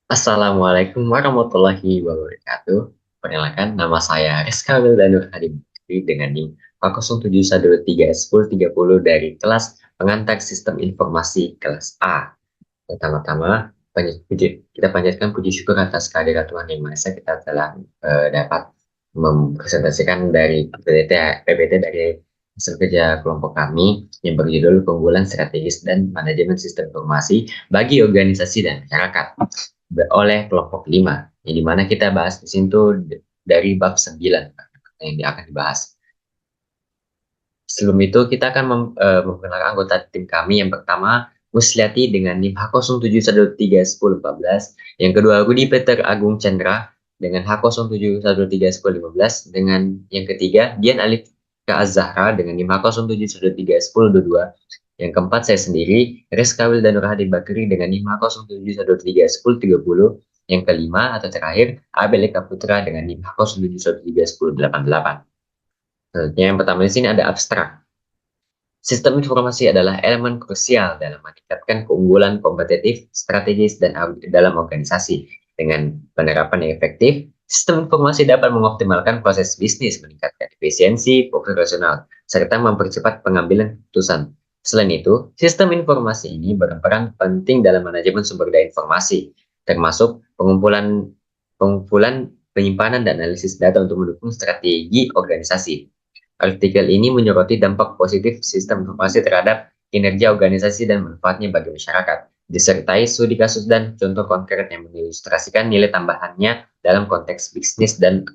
Assalamualaikum warahmatullahi wabarakatuh. Perkenalkan, nama saya Rizka Wildanur Hadi Bukti dengan NIM 071231030 dari kelas pengantar sistem informasi kelas A. Pertama-tama, kita panjatkan puji syukur atas kehadiran Tuhan Yang Maha Esa. Kita telah dapat mempresentasikan dari PPT dari hasil kerja kelompok kami yang berjudul Keunggulan Strategis dan Manajemen Sistem Informasi bagi Organisasi dan Masyarakat oleh kelompok 5, yang dimana kita bahas di sini tuh dari bab 9 yang akan dibahas. Sebelum itu kita akan memperkenalkan anggota tim kami. Yang pertama Musliati dengan NIM H07131014, yang kedua Rudi Peter Agung Chandra dengan H07131015, dengan yang ketiga Dian Alif Azahra dengan NIM H07131022, yang keempat saya sendiri Rizka Wildanur Hadi Bakri dengan NIM H07131030, yang kelima atau terakhir Abel Eka Putra dengan NIM H07131088. Selanjutnya yang pertama di sini ada abstrak. Sistem informasi adalah elemen krusial dalam meningkatkan keunggulan kompetitif, strategis, dan dalam organisasi. Dengan penerapan yang efektif, sistem informasi dapat mengoptimalkan proses bisnis, meningkatkan efisiensi operasional, serta mempercepat pengambilan keputusan. Selain itu, sistem informasi ini berperan penting dalam manajemen sumber daya informasi, termasuk pengumpulan, penyimpanan, dan analisis data untuk mendukung strategi organisasi. Artikel ini menyoroti dampak positif sistem informasi terhadap kinerja organisasi dan manfaatnya bagi masyarakat, disertai studi kasus dan contoh konkret yang mengilustrasikan nilai tambahannya dalam konteks bisnis dan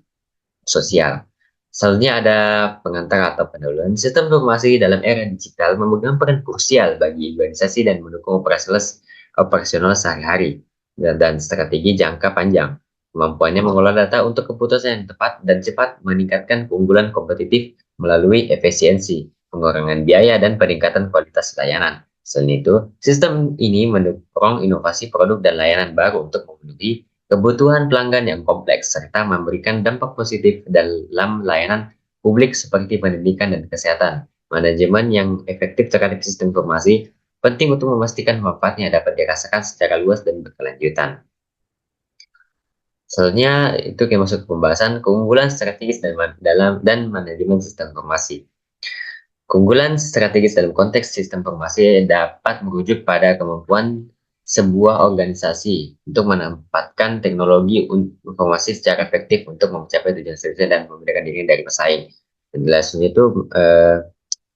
sosial. Selanjutnya ada pengantar atau pendahuluan. Sistem informasi dalam era digital memegang peran krusial bagi organisasi dan mendukung operasional sehari-hari dan strategi jangka panjang. Kemampuannya mengolah data untuk keputusan yang tepat dan cepat, meningkatkan keunggulan kompetitif melalui efisiensi, pengurangan biaya, dan peningkatan kualitas layanan. Selain itu, sistem ini mendorong inovasi produk dan layanan baru untuk memenuhi kebutuhan pelanggan yang kompleks, serta memberikan dampak positif dalam layanan publik seperti pendidikan dan kesehatan. Manajemen yang efektif terhadap sistem informasi penting untuk memastikan manfaatnya dapat dirasakan secara luas dan berkelanjutan. Selanjutnya itu kita masuk ke pembahasan keunggulan strategis dan manajemen sistem informasi. Keunggulan strategis dalam konteks sistem informasi dapat merujuk pada kemampuan sebuah organisasi untuk menempatkan teknologi informasi secara efektif untuk mencapai tujuan strategis dan membedakan diri dari pesaing. Penjelasannya itu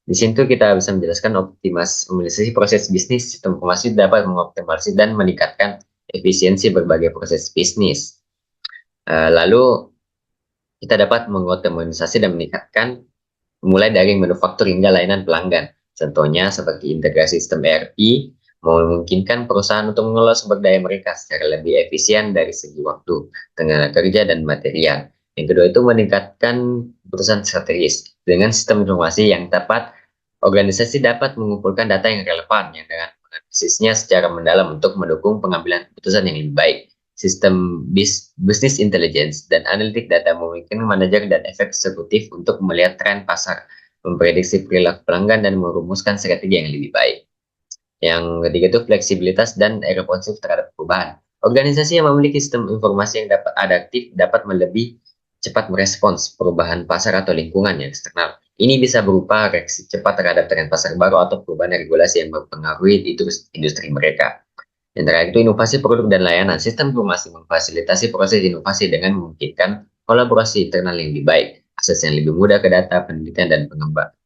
di sini tuh kita bisa menjelaskan optimalisasi proses bisnis. Sistem informasi dapat mengoptimalisasi dan meningkatkan efisiensi berbagai proses bisnis. Lalu kita dapat mengoptimalisasi dan meningkatkan mulai dari manufaktur hingga layanan pelanggan. Contohnya seperti integrasi sistem ERP memungkinkan perusahaan untuk mengelola sumber daya mereka secara lebih efisien dari segi waktu, tenaga kerja, dan material. Yang kedua itu meningkatkan keputusan strategis. Dengan sistem informasi yang tepat, organisasi dapat mengumpulkan data yang relevan yang dengan menganalisisnya secara mendalam untuk mendukung pengambilan keputusan yang lebih baik. Sistem business intelligence dan analitik data memungkinkan manajer dan eksekutif untuk melihat tren pasar, memprediksi perilaku pelanggan, dan merumuskan strategi yang lebih baik. Yang ketiga itu fleksibilitas dan responsif terhadap perubahan. Organisasi yang memiliki sistem informasi yang dapat adaptif dapat lebih cepat merespons perubahan pasar atau lingkungan yang eksternal. Ini bisa berupa reaksi cepat terhadap tren pasar baru atau perubahan regulasi yang mempengaruhi industri mereka. Yang terakhir itu inovasi produk dan layanan. Sistem informasi memfasilitasi proses inovasi dengan memungkinkan kolaborasi internal yang lebih baik, akses yang lebih mudah ke data, penelitian, dan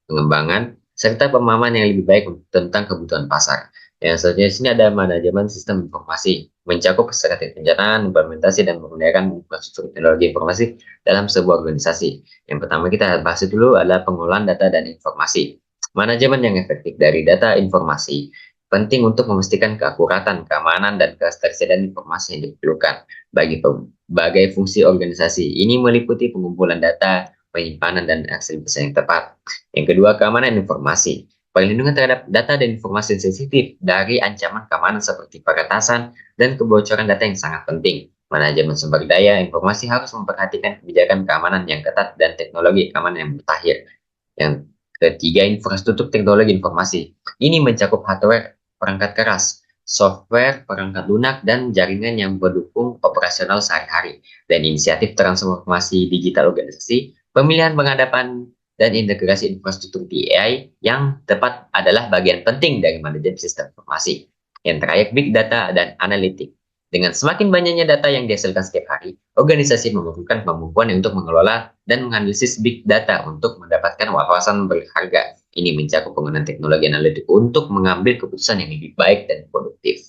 pengembangan, serta pemahaman yang lebih baik tentang kebutuhan pasar. Yang selanjutnya di sini ada manajemen sistem informasi, mencakup strategi perencanaan, implementasi, dan penggunaan infrastruktur teknologi informasi dalam sebuah organisasi. Yang pertama kita bahas dulu adalah pengolahan data dan informasi. Manajemen yang efektif dari data informasi penting untuk memastikan keakuratan, keamanan, dan ketersediaan informasi yang diperlukan bagi berbagai fungsi organisasi. Ini meliputi pengumpulan data, penyimpanan, dan akses yang tepat. Yang kedua, keamanan informasi. Perlindungan terhadap data dan informasi sensitif dari ancaman keamanan seperti peretasan dan kebocoran data yang sangat penting. Manajemen sumber daya informasi harus memperhatikan kebijakan keamanan yang ketat dan teknologi keamanan yang mutakhir. Yang ketiga, infrastruktur teknologi informasi. Ini mencakup hardware, perangkat keras, software, perangkat lunak, dan jaringan yang mendukung operasional sehari-hari, dan inisiatif transformasi digital organisasi, pemilihan pengadapan, dan integrasi infrastruktur TI yang tepat adalah bagian penting dari manajemen sistem informasi. Yang terakhir, big data dan analitik. Dengan semakin banyaknya data yang dihasilkan setiap hari, organisasi memerlukan kemampuan untuk mengelola dan menganalisis big data untuk mendapatkan wawasan berharga. Ini mencakup penggunaan teknologi analitik untuk mengambil keputusan yang lebih baik dan produktif.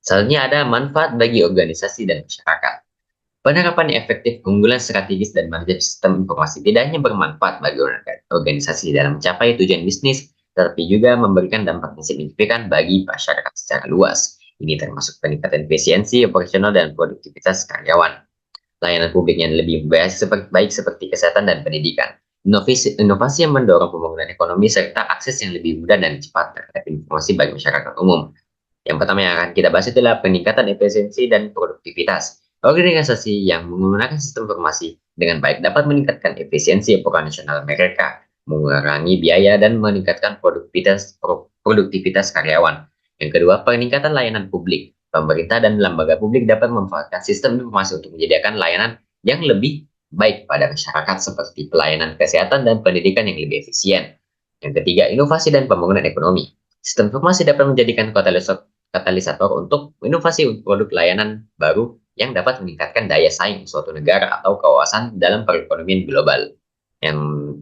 Selanjutnya ada manfaat bagi organisasi dan masyarakat. Penerapan yang efektif, keunggulan strategis, dan manajemen sistem informasi tidak hanya bermanfaat bagi organisasi dalam mencapai tujuan bisnis, tetapi juga memberikan dampak yang signifikan bagi masyarakat secara luas. Ini termasuk peningkatan efisiensi, operasional, dan produktivitas karyawan. Layanan publik yang lebih baik seperti kesehatan dan pendidikan. Inovasi yang mendorong pembangunan ekonomi serta akses yang lebih mudah dan cepat terhadap informasi bagi masyarakat umum. Yang pertama yang akan kita bahas adalah peningkatan efisiensi dan produktivitas. Organisasi yang menggunakan sistem informasi dengan baik dapat meningkatkan efisiensi operasional mereka, mengurangi biaya, dan meningkatkan produktivitas karyawan. Yang kedua, peningkatan layanan publik. Pemerintah dan lembaga publik dapat memanfaatkan sistem informasi untuk menyediakan layanan yang lebih baik pada masyarakat seperti pelayanan kesehatan dan pendidikan yang lebih efisien. Yang ketiga, inovasi dan pembangunan ekonomi. Sistem informasi dapat menjadikan katalisator untuk inovasi produk layanan baru yang dapat meningkatkan daya saing suatu negara atau kawasan dalam perekonomian global. Yang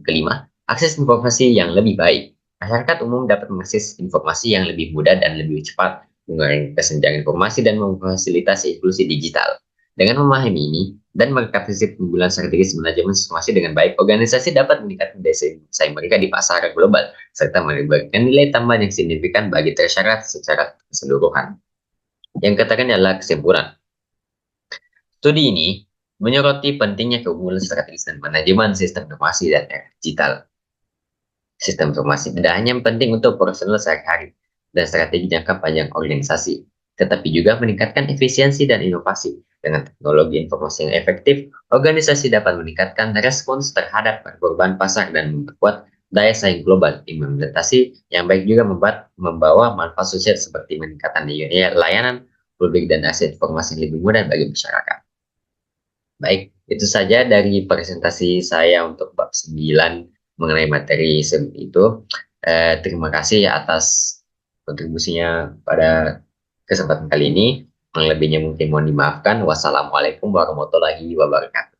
kelima, akses informasi yang lebih baik. Masyarakat umum dapat mengakses informasi yang lebih mudah dan lebih cepat, mengurangi kesenjangan informasi dan memfasilitasi inklusi digital. Dengan memahami ini dan mengkapasitas keunggulan strategis manajemen informasi dengan baik, organisasi dapat meningkatkan daya saing mereka di pasar global serta memberikan nilai tambah yang signifikan bagi masyarakat secara keseluruhan. Yang katakan adalah kesimpulan. Studi ini menyoroti pentingnya keunggulan strategis dan manajemen sistem informasi dan era digital. Sistem informasi tidak hanya penting untuk operasional sehari-hari dan strategi jangka panjang organisasi, tetapi juga meningkatkan efisiensi dan inovasi. Dengan teknologi informasi yang efektif, organisasi dapat meningkatkan respons terhadap perubahan pasar dan memperkuat daya saing global. Implementasi yang baik juga membawa manfaat sosial seperti meningkatkan layanan publik dan akses informasi yang lebih mudah bagi masyarakat. Baik, itu saja dari presentasi saya untuk bab 9 mengenai materi itu. Terima kasih atas kontribusinya pada kesempatan kali ini. Yang lebihnya mungkin mohon dimaafkan. Wassalamualaikum warahmatullahi wabarakatuh.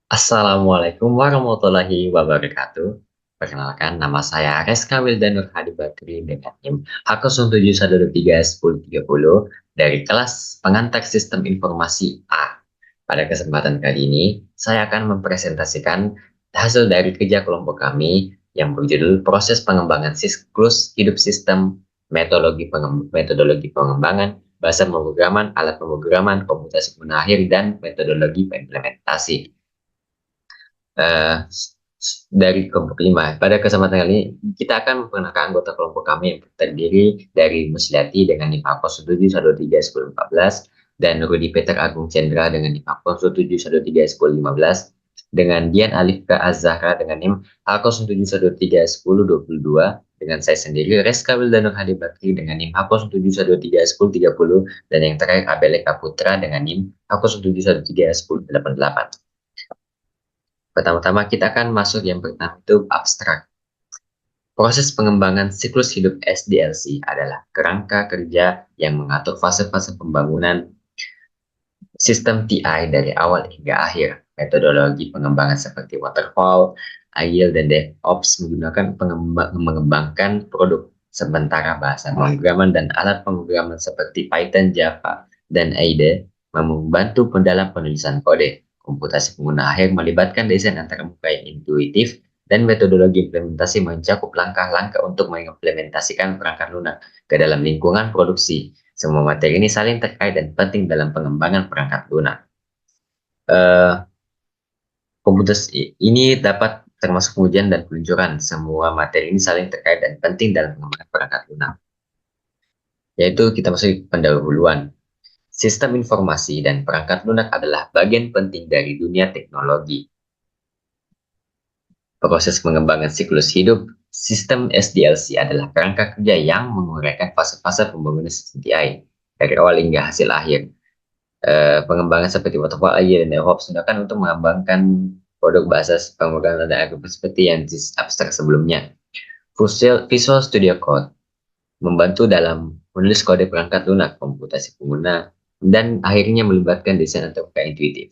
Assalamualaikum warahmatullahi wabarakatuh. Perkenalkan, nama saya Reska Wildanur Hadi Bakri dengan NIM H0711231030 dari kelas pengantar sistem informasi A. Pada kesempatan kali ini, saya akan mempresentasikan hasil dari kerja kelompok kami yang berjudul Proses Pengembangan Siklus Hidup Sistem, Metodologi Pengembangan, Bahasa Pemrograman, Alat Pemrograman, Komputasi Penakhir, dan Metodologi Implementasi. Dari kelompok 5. Pada kesempatan kali ini, kita akan memperkenalkan anggota kelompok kami yang terdiri dari Musliati dengan NIM H07131014 dan Rudi Peter Agung Cendra dengan NIM H07131015 dengan Dian Alifka Azhara dengan NIM H07131022 dengan saya sendiri Reska Wildanur Hadi Bakri dengan NIM H07131030 dan yang terakhir Abeleka Putra dengan NIM H07131088. Pertama-tama kita akan masuk yang pertama itu abstrak. Proses pengembangan siklus hidup SDLC adalah kerangka kerja yang mengatur fase-fase pembangunan sistem TI dari awal hingga akhir. Metodologi pengembangan seperti waterfall, agile, dan DevOps menggunakan mengembangkan produk. Sementara bahasa pemrograman dan alat pemrograman seperti Python, Java, dan IDE membantu dalam penulisan kode. Komputasi pengguna akhir melibatkan desain antarmuka yang intuitif dan metodologi implementasi mencakup langkah-langkah untuk mengimplementasikan perangkat lunak ke dalam lingkungan produksi. Semua materi ini saling terkait dan penting dalam pengembangan perangkat lunak. Komputasi ini dapat termasuk pengujian dan peluncuran. Semua materi ini saling terkait dan penting dalam pengembangan perangkat lunak. Yaitu kita masuk pendahuluan. Sistem informasi dan perangkat lunak adalah bagian penting dari dunia teknologi. Proses pengembangan siklus hidup sistem SDLC adalah kerangka kerja yang menguraikan fase-fase pembangunan sistem TI dari awal hingga hasil akhir. Pengembangan seperti waterfall, agile, dan DevOps digunakan untuk mengembangkan produk bahasa pemrograman dan algoritma seperti yang abstrak sebelumnya. Visual Studio Code membantu dalam menulis kode perangkat lunak, komputasi pengguna, dan akhirnya melibatkan desain antarmuka intuitif.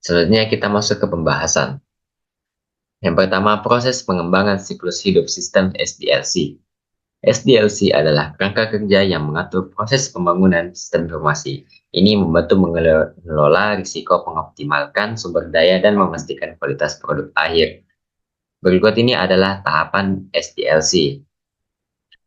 Selanjutnya kita masuk ke pembahasan. Yang pertama, proses pengembangan siklus hidup sistem SDLC. SDLC adalah kerangka kerja yang mengatur proses pembangunan sistem informasi. Ini membantu mengelola risiko, mengoptimalkan sumber daya, dan memastikan kualitas produk akhir. Berikut ini adalah tahapan SDLC.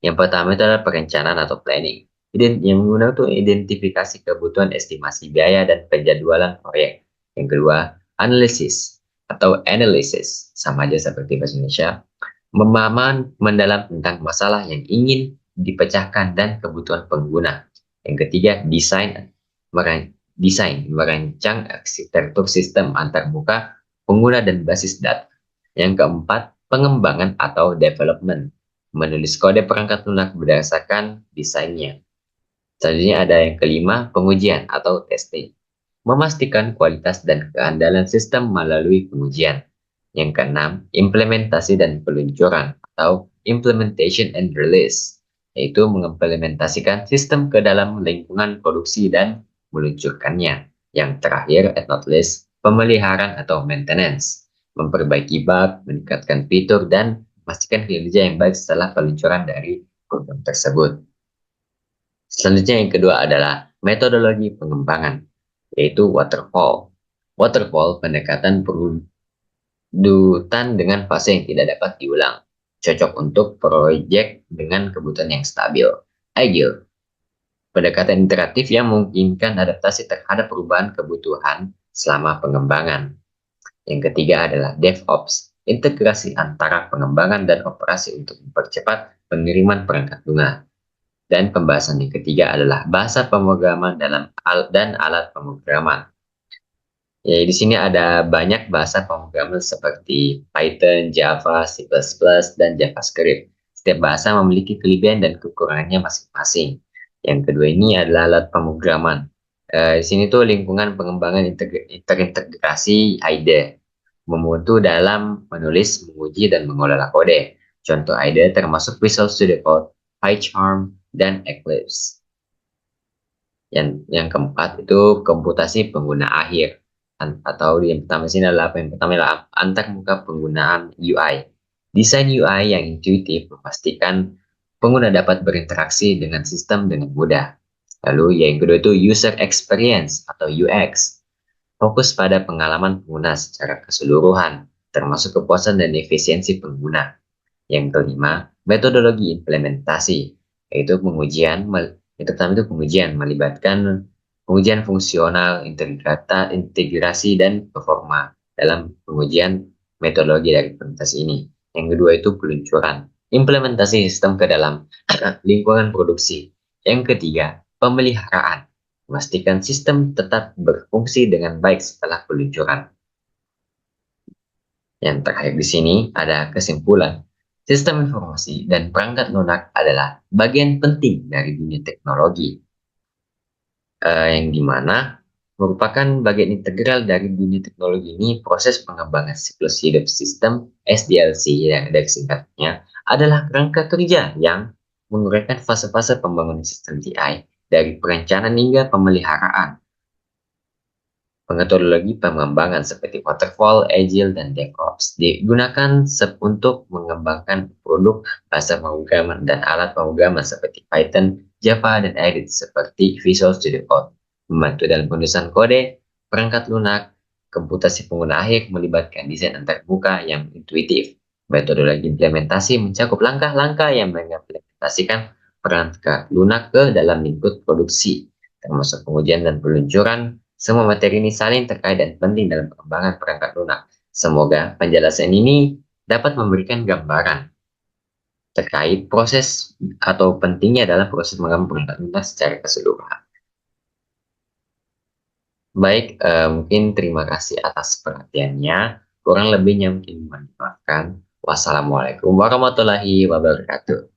Yang pertama itu adalah perencanaan atau planning. Yang menggunakan untuk identifikasi kebutuhan, estimasi biaya, dan penjadwalan proyek. Yang kedua, analisis atau analysis, sama aja seperti bahasa Indonesia. Pemahaman mendalam tentang masalah yang ingin dipecahkan dan kebutuhan pengguna. Yang ketiga, merancang arsitektur sistem antarmuka, pengguna, dan basis data. Yang keempat, pengembangan atau development, menulis kode perangkat lunak berdasarkan desainnya. Selanjutnya ada yang kelima, pengujian atau testing, memastikan kualitas dan keandalan sistem melalui pengujian. Yang keenam, implementasi dan peluncuran atau implementation and release, yaitu mengimplementasikan sistem ke dalam lingkungan produksi dan meluncurkannya. Yang terakhir, at not least, pemeliharaan atau maintenance, memperbaiki bug, meningkatkan fitur, dan memastikan kinerja yang baik setelah peluncuran dari program tersebut. Selanjutnya yang kedua adalah metodologi pengembangan, yaitu waterfall. Waterfall pendekatan dutan dengan fase yang tidak dapat diulang, cocok untuk proyek dengan kebutuhan yang stabil. Agile, pendekatan interaktif yang memungkinkan adaptasi terhadap perubahan kebutuhan selama pengembangan. Yang ketiga adalah DevOps, integrasi antara pengembangan dan operasi untuk mempercepat pengiriman perangkat lunak. Dan pembahasan yang ketiga adalah bahasa pemrograman dan alat pemrograman. Ya, di sini ada banyak bahasa pemrograman seperti Python, Java, C++, dan JavaScript. Setiap bahasa memiliki kelebihan dan kekurangannya masing-masing. Yang kedua ini adalah alat pemrograman. Di sini tuh lingkungan pengembangan terintegrasi IDE, membantu dalam menulis, menguji, dan mengelola kode. Contoh IDE termasuk Visual Studio Code, PyCharm, dan Eclipse. Yang keempat itu komputasi pengguna akhir, atau yang pertama sini adalah antarmuka penggunaan UI. Desain UI yang intuitif memastikan pengguna dapat berinteraksi dengan sistem dengan mudah. Lalu yang kedua itu user experience atau UX. Fokus pada pengalaman pengguna secara keseluruhan, termasuk kepuasan dan efisiensi pengguna. Yang kelima, metodologi implementasi, yaitu pengujian melibatkan pengujian fungsional, integrasi, dan performa dalam pengujian metodologi dari implementasi ini. Yang kedua itu peluncuran, implementasi sistem ke dalam lingkungan produksi. Yang ketiga, pemeliharaan, memastikan sistem tetap berfungsi dengan baik setelah peluncuran. Yang terakhir di sini ada kesimpulan. Sistem informasi dan perangkat lunak adalah bagian penting dari dunia teknologi, yang dimana merupakan bagian integral dari dunia teknologi ini. Proses pengembangan siklus hidup sistem SDLC yang dari singkatnya adalah kerangka kerja yang menguraikan fase-fase pembangunan sistem TI dari perencanaan hingga pemeliharaan. Metodologi pengembangan seperti waterfall, agile, dan DevOps digunakan untuk mengembangkan produk, bahasa pemrograman, dan alat pemrograman seperti Python, Java, dan edit seperti Visual Studio Code. Membantu dalam penulisan kode, perangkat lunak, komputasi pengguna akhir melibatkan desain antarmuka yang intuitif. Metodologi implementasi mencakup langkah-langkah yang mengimplementasikan perangkat lunak ke dalam lingkup produksi, termasuk pengujian dan peluncuran. Semua materi ini saling terkait dan penting dalam pengembangan perangkat lunak. Semoga penjelasan ini dapat memberikan gambaran terkait proses atau pentingnya adalah proses mengembangkan pemerintah secara keseluruhan. Baik, mungkin terima kasih atas perhatiannya. Kurang lebihnya mungkin mohon dimaafkan. Wassalamualaikum warahmatullahi wabarakatuh.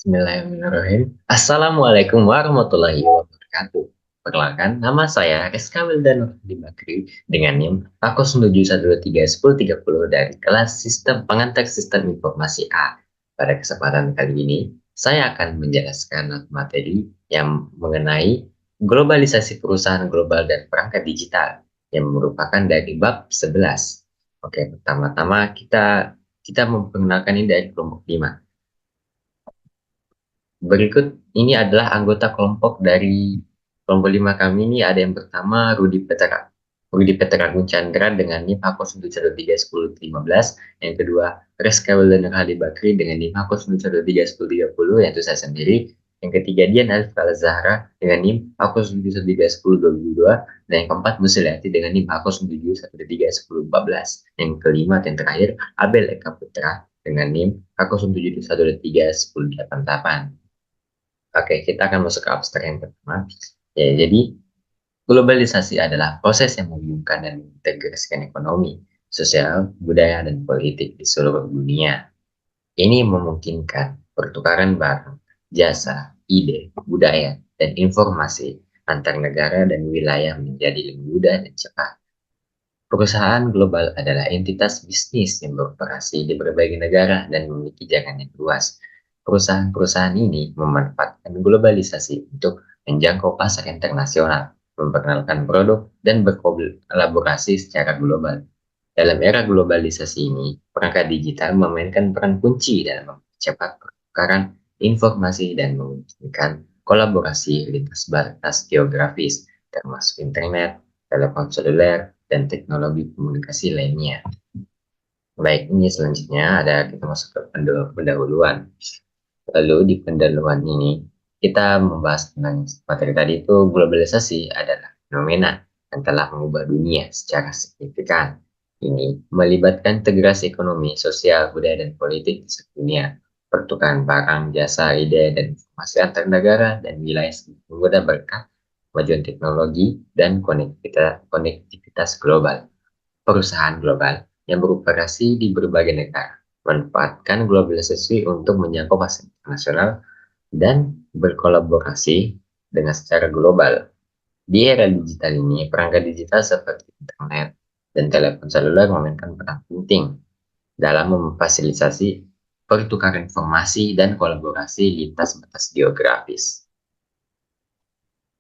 Bismillahirrahmanirrahim. Assalamualaikum warahmatullahi wabarakatuh. Perkenalkan, nama saya Rizka Wildan Bakri dengan NIM Aku 97131030 dari kelas Sistem Pengantar Sistem Informasi A. Pada kesempatan kali ini, saya akan menjelaskan materi yang mengenai globalisasi perusahaan global dan perangkat digital yang merupakan dari bab 11. Oke, pertama-tama kita memperkenalkan ini dari kelompok 5. Berikut ini adalah anggota kelompok dari kelompok 5 kami ini. Ada yang pertama Rudi Petra Agung Chandra dengan NIM Aku 91311015. Yang kedua Reska Wildan Hadi Bakri dengan NIM Aku 91311030, yaitu saya sendiri. Yang ketiga Dian Alif Kala Zahra dengan NIM Aku 91311022. Dan yang keempat Musliati dengan NIM Aku 91311014. Yang kelima dan terakhir Abel Eka Putra dengan NIM Aku 97131088. Oke, kita akan masuk ke abstrak yang pertama. Ya, jadi globalisasi adalah proses yang menghubungkan dan mengintegrasikan ekonomi, sosial, budaya, dan politik di seluruh dunia. Ini memungkinkan pertukaran barang, jasa, ide, budaya, dan informasi antar negara dan wilayah menjadi lebih mudah dan cepat. Perusahaan global adalah entitas bisnis yang beroperasi di berbagai negara dan memiliki jaringan yang luas. Perusahaan-perusahaan ini memanfaatkan globalisasi untuk menjangkau pasar internasional, memperkenalkan produk, dan berkolaborasi secara global. Dalam era globalisasi ini, perangkat digital memainkan peran kunci dalam mempercepat pertukaran informasi dan memungkinkan kolaborasi lintas batas geografis, termasuk internet, telepon seluler, dan teknologi komunikasi lainnya. Baik, ini selanjutnya ada kita masuk ke pendahuluan. Lalu di pendahuluan ini kita membahas tentang materi tadi itu globalisasi adalah fenomena yang telah mengubah dunia secara signifikan. Ini melibatkan integrasi ekonomi, sosial, budaya, dan politik di seluruh dunia. Pertukaran barang, jasa, ide, dan informasi antar negara dan wilayah mudah berkat kemajuan teknologi dan konektivitas global. Perusahaan global yang beroperasi di berbagai negara memanfaatkan globalisasi untuk menjangkau pasar internasional dan berkolaborasi dengan secara global. Di era digital ini, perangkat digital seperti internet dan telepon seluler memainkan peran penting dalam memfasilitasi pertukaran informasi dan kolaborasi lintas batas geografis.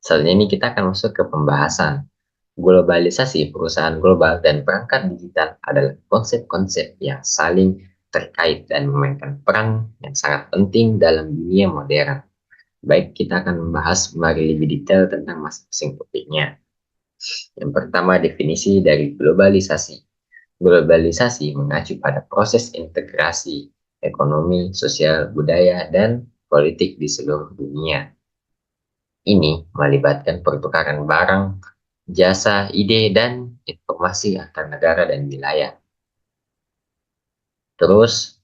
Selanjutnya ini kita akan masuk ke pembahasan. Globalisasi perusahaan global dan perangkat digital adalah konsep-konsep yang saling terkait dan memainkan peran yang sangat penting dalam dunia modern. Baik, kita akan membahas mari lebih detail tentang masing-masing topiknya. Yang pertama, definisi dari globalisasi. Globalisasi mengacu pada proses integrasi ekonomi, sosial, budaya, dan politik di seluruh dunia. Ini melibatkan pertukaran barang, jasa, ide, dan informasi antar negara dan wilayah. Terus,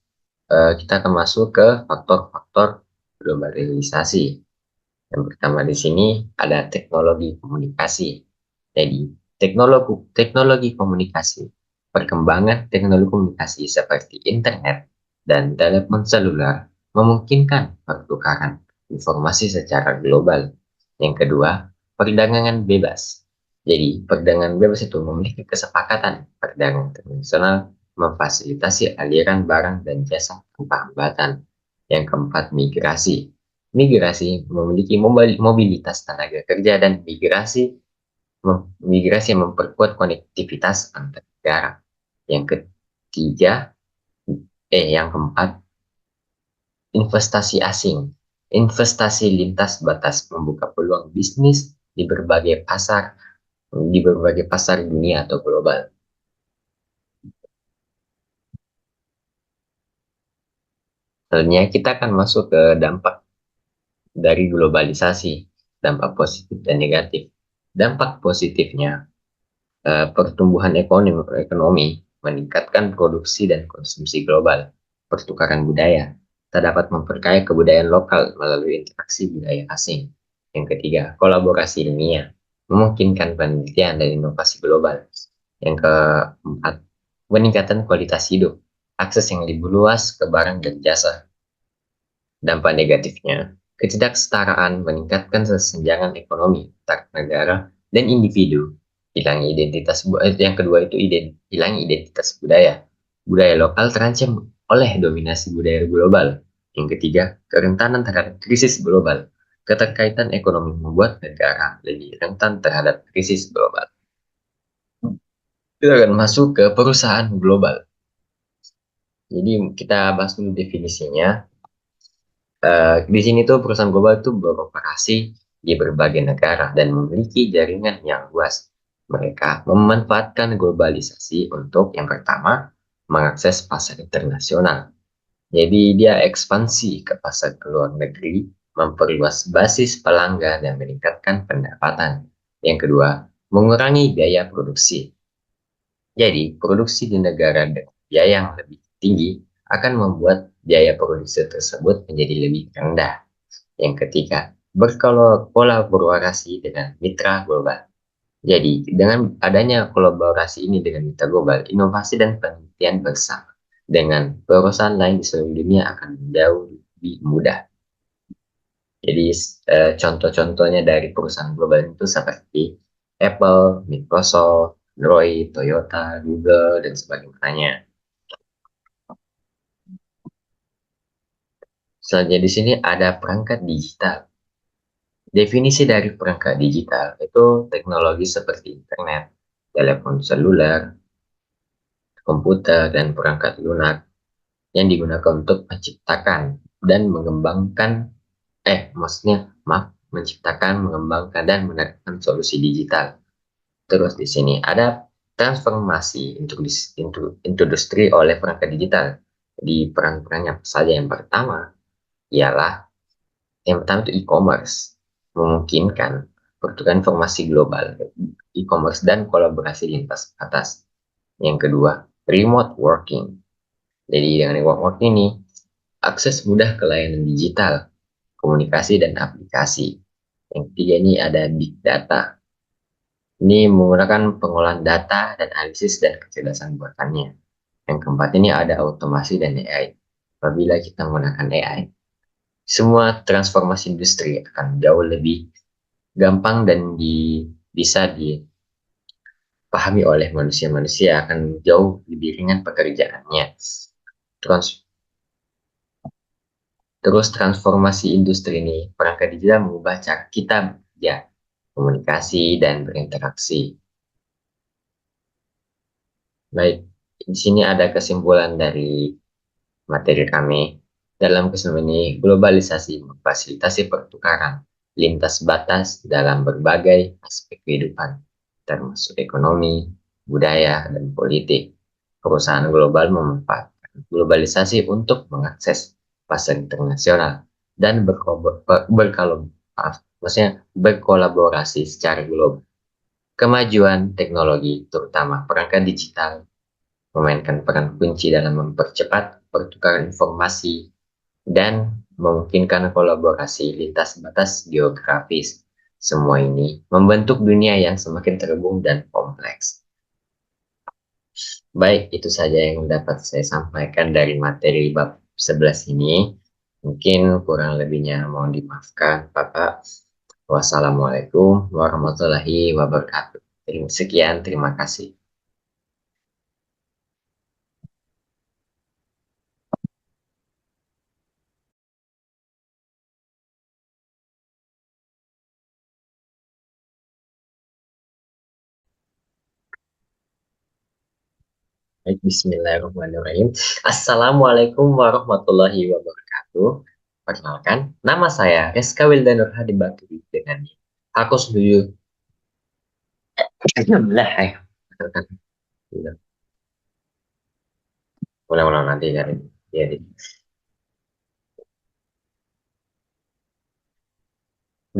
kita akan masuk ke faktor-faktor globalisasi. Yang pertama di sini ada teknologi komunikasi. Jadi, teknologi komunikasi, perkembangan teknologi komunikasi seperti internet dan telepon seluler memungkinkan pertukaran informasi secara global. Yang kedua, perdagangan bebas. Jadi, perdagangan bebas itu memiliki kesepakatan perdagangan internasional memfasilitasi aliran barang dan jasa tanpa hambatan. Yang keempat, migrasi. Migrasi memiliki mobilitas tenaga kerja dan migrasi yang memperkuat konektivitas antar negara. Yang ketiga, yang keempat, investasi asing. Investasi lintas batas membuka peluang bisnis di berbagai pasar dunia atau global. Selanjutnya kita akan masuk ke dampak dari globalisasi, dampak positif dan negatif. Dampak positifnya, pertumbuhan ekonomi meningkatkan produksi dan konsumsi global, pertukaran budaya. Kita dapat memperkaya kebudayaan lokal melalui interaksi budaya asing. Yang ketiga, kolaborasi ilmiah, memungkinkan penelitian dan inovasi global. Yang keempat, peningkatan kualitas hidup, akses yang lebih luas ke barang dan jasa. Dampak negatifnya, ketidaksetaraan meningkatkan kesenjangan ekonomi antar negara dan individu. Yang kedua itu hilang identitas budaya. Budaya lokal terancam oleh dominasi budaya global. Yang ketiga, kerentanan terhadap krisis global. Keterkaitan ekonomi membuat negara lebih rentan terhadap krisis global. Kita akan masuk ke perusahaan global. Jadi kita bahas dulu definisinya. Di sini tuh perusahaan global itu beroperasi di berbagai negara dan memiliki jaringan yang luas. Mereka memanfaatkan globalisasi untuk yang pertama, mengakses pasar internasional. Jadi dia ekspansi ke pasar ke luar negeri, memperluas basis pelanggan dan meningkatkan pendapatan. Yang kedua, mengurangi biaya produksi. Jadi, produksi di negara dengan biaya yang lebih tinggi akan membuat biaya produksi tersebut menjadi lebih rendah. Yang ketiga, berkolaborasi dengan mitra global. Jadi, dengan adanya kolaborasi ini dengan mitra global, inovasi dan penelitian bersama dengan perusahaan lain di seluruh dunia akan jauh lebih mudah. Jadi, contoh-contohnya dari perusahaan global itu seperti Apple, Microsoft, Android, Toyota, Google, dan sebagainya. Selanjutnya di sini ada perangkat digital. Definisi dari perangkat digital itu teknologi seperti internet, telepon seluler, komputer, dan perangkat lunak yang digunakan untuk menciptakan dan mengembangkan, maksudnya, maaf, menciptakan, mengembangkan, dan menerapkan solusi digital. Terus di sini ada transformasi untuk industri oleh perangkat digital. Di peran-perannya saja yang pertama ialah yang pertama itu e-commerce, memungkinkan pertukaran informasi global, e-commerce dan kolaborasi lintas batas. Yang kedua, remote working. Jadi dengan remote working ini, akses mudah ke layanan digital, komunikasi dan aplikasi. Yang ketiga ini ada big data. Ini menggunakan pengolahan data dan analisis dan kecerdasan buatannya. Yang keempat ini ada otomasi dan AI. Apabila kita menggunakan AI, semua transformasi industri akan jauh lebih gampang dan bisa dipahami oleh manusia-manusia, akan jauh lebih ringan pekerjaannya. Terus, terus transformasi industri ini, perangkat digital mengubah cara kita ya komunikasi dan berinteraksi. Baik, di sini ada kesimpulan dari materi kami. Dalam kesimpulan ini, globalisasi memfasilitasi pertukaran lintas batas dalam berbagai aspek kehidupan, termasuk ekonomi, budaya, dan politik. Perusahaan global memanfaatkan globalisasi untuk mengakses pasar internasional dan berkolaborasi secara global. Kemajuan teknologi, terutama perangkat digital, memainkan peran kunci dalam mempercepat pertukaran informasi dan memungkinkan kolaborasi lintas batas geografis. Semua ini membentuk dunia yang semakin terhubung dan kompleks. Baik, itu saja yang dapat saya sampaikan dari materi bab 11 ini. Mungkin kurang lebihnya mohon dimaafkan, Bapak. Wassalamualaikum warahmatullahi wabarakatuh. Sekian, terima kasih. Baik, bismillahirrahmanirrahim. Assalamualaikum warahmatullahi wabarakatuh. Perkenalkan, nama saya Reska Wildanur Hadi Bakri dengan aku setuju. Alhamdulillah, ulang-ulang nanti ya. Ya,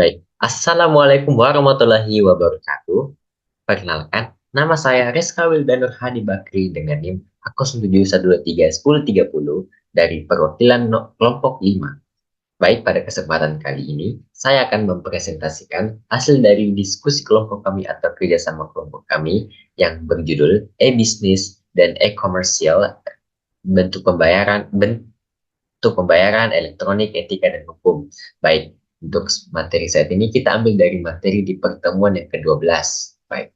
Baik, Assalamualaikum warahmatullahi wabarakatuh. Perkenalkan, nama saya Reska Wildanur Hadi Bakri dengan NIM 0712311030 dari perwakilan kelompok 5. Baik, pada kesempatan kali ini, saya akan mempresentasikan hasil dari diskusi kelompok kami atau kerjasama kelompok kami yang berjudul e-business dan e-commercial, bentuk pembayaran elektronik, etika, dan hukum. Baik, untuk materi saat ini kita ambil dari materi di pertemuan yang ke-12. Baik,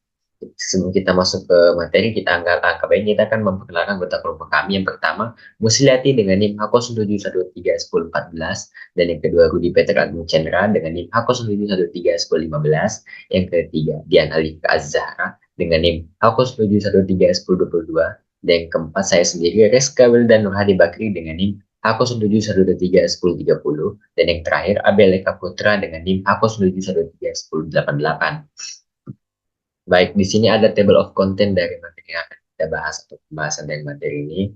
sebelum kita masuk ke materi, kita anggap baik kita akan memperkenalkan anggota kelompok kami. Yang pertama, Musliati dengan NIM H07131014, dan yang kedua, Rudi Peter Agung Chandra dengan NIM H07131015, yang ketiga, Dian Alif Azhara dengan NIM H07131022, dan yang keempat, saya sendiri, Reska Wildan Nurhadi Bakri dengan NIM H07131030, dan yang terakhir, Abel Eka Putra dengan NIM H07131088. Baik, di sini ada table of content dari materi yang akan kita bahas atau pembahasan dari materi ini.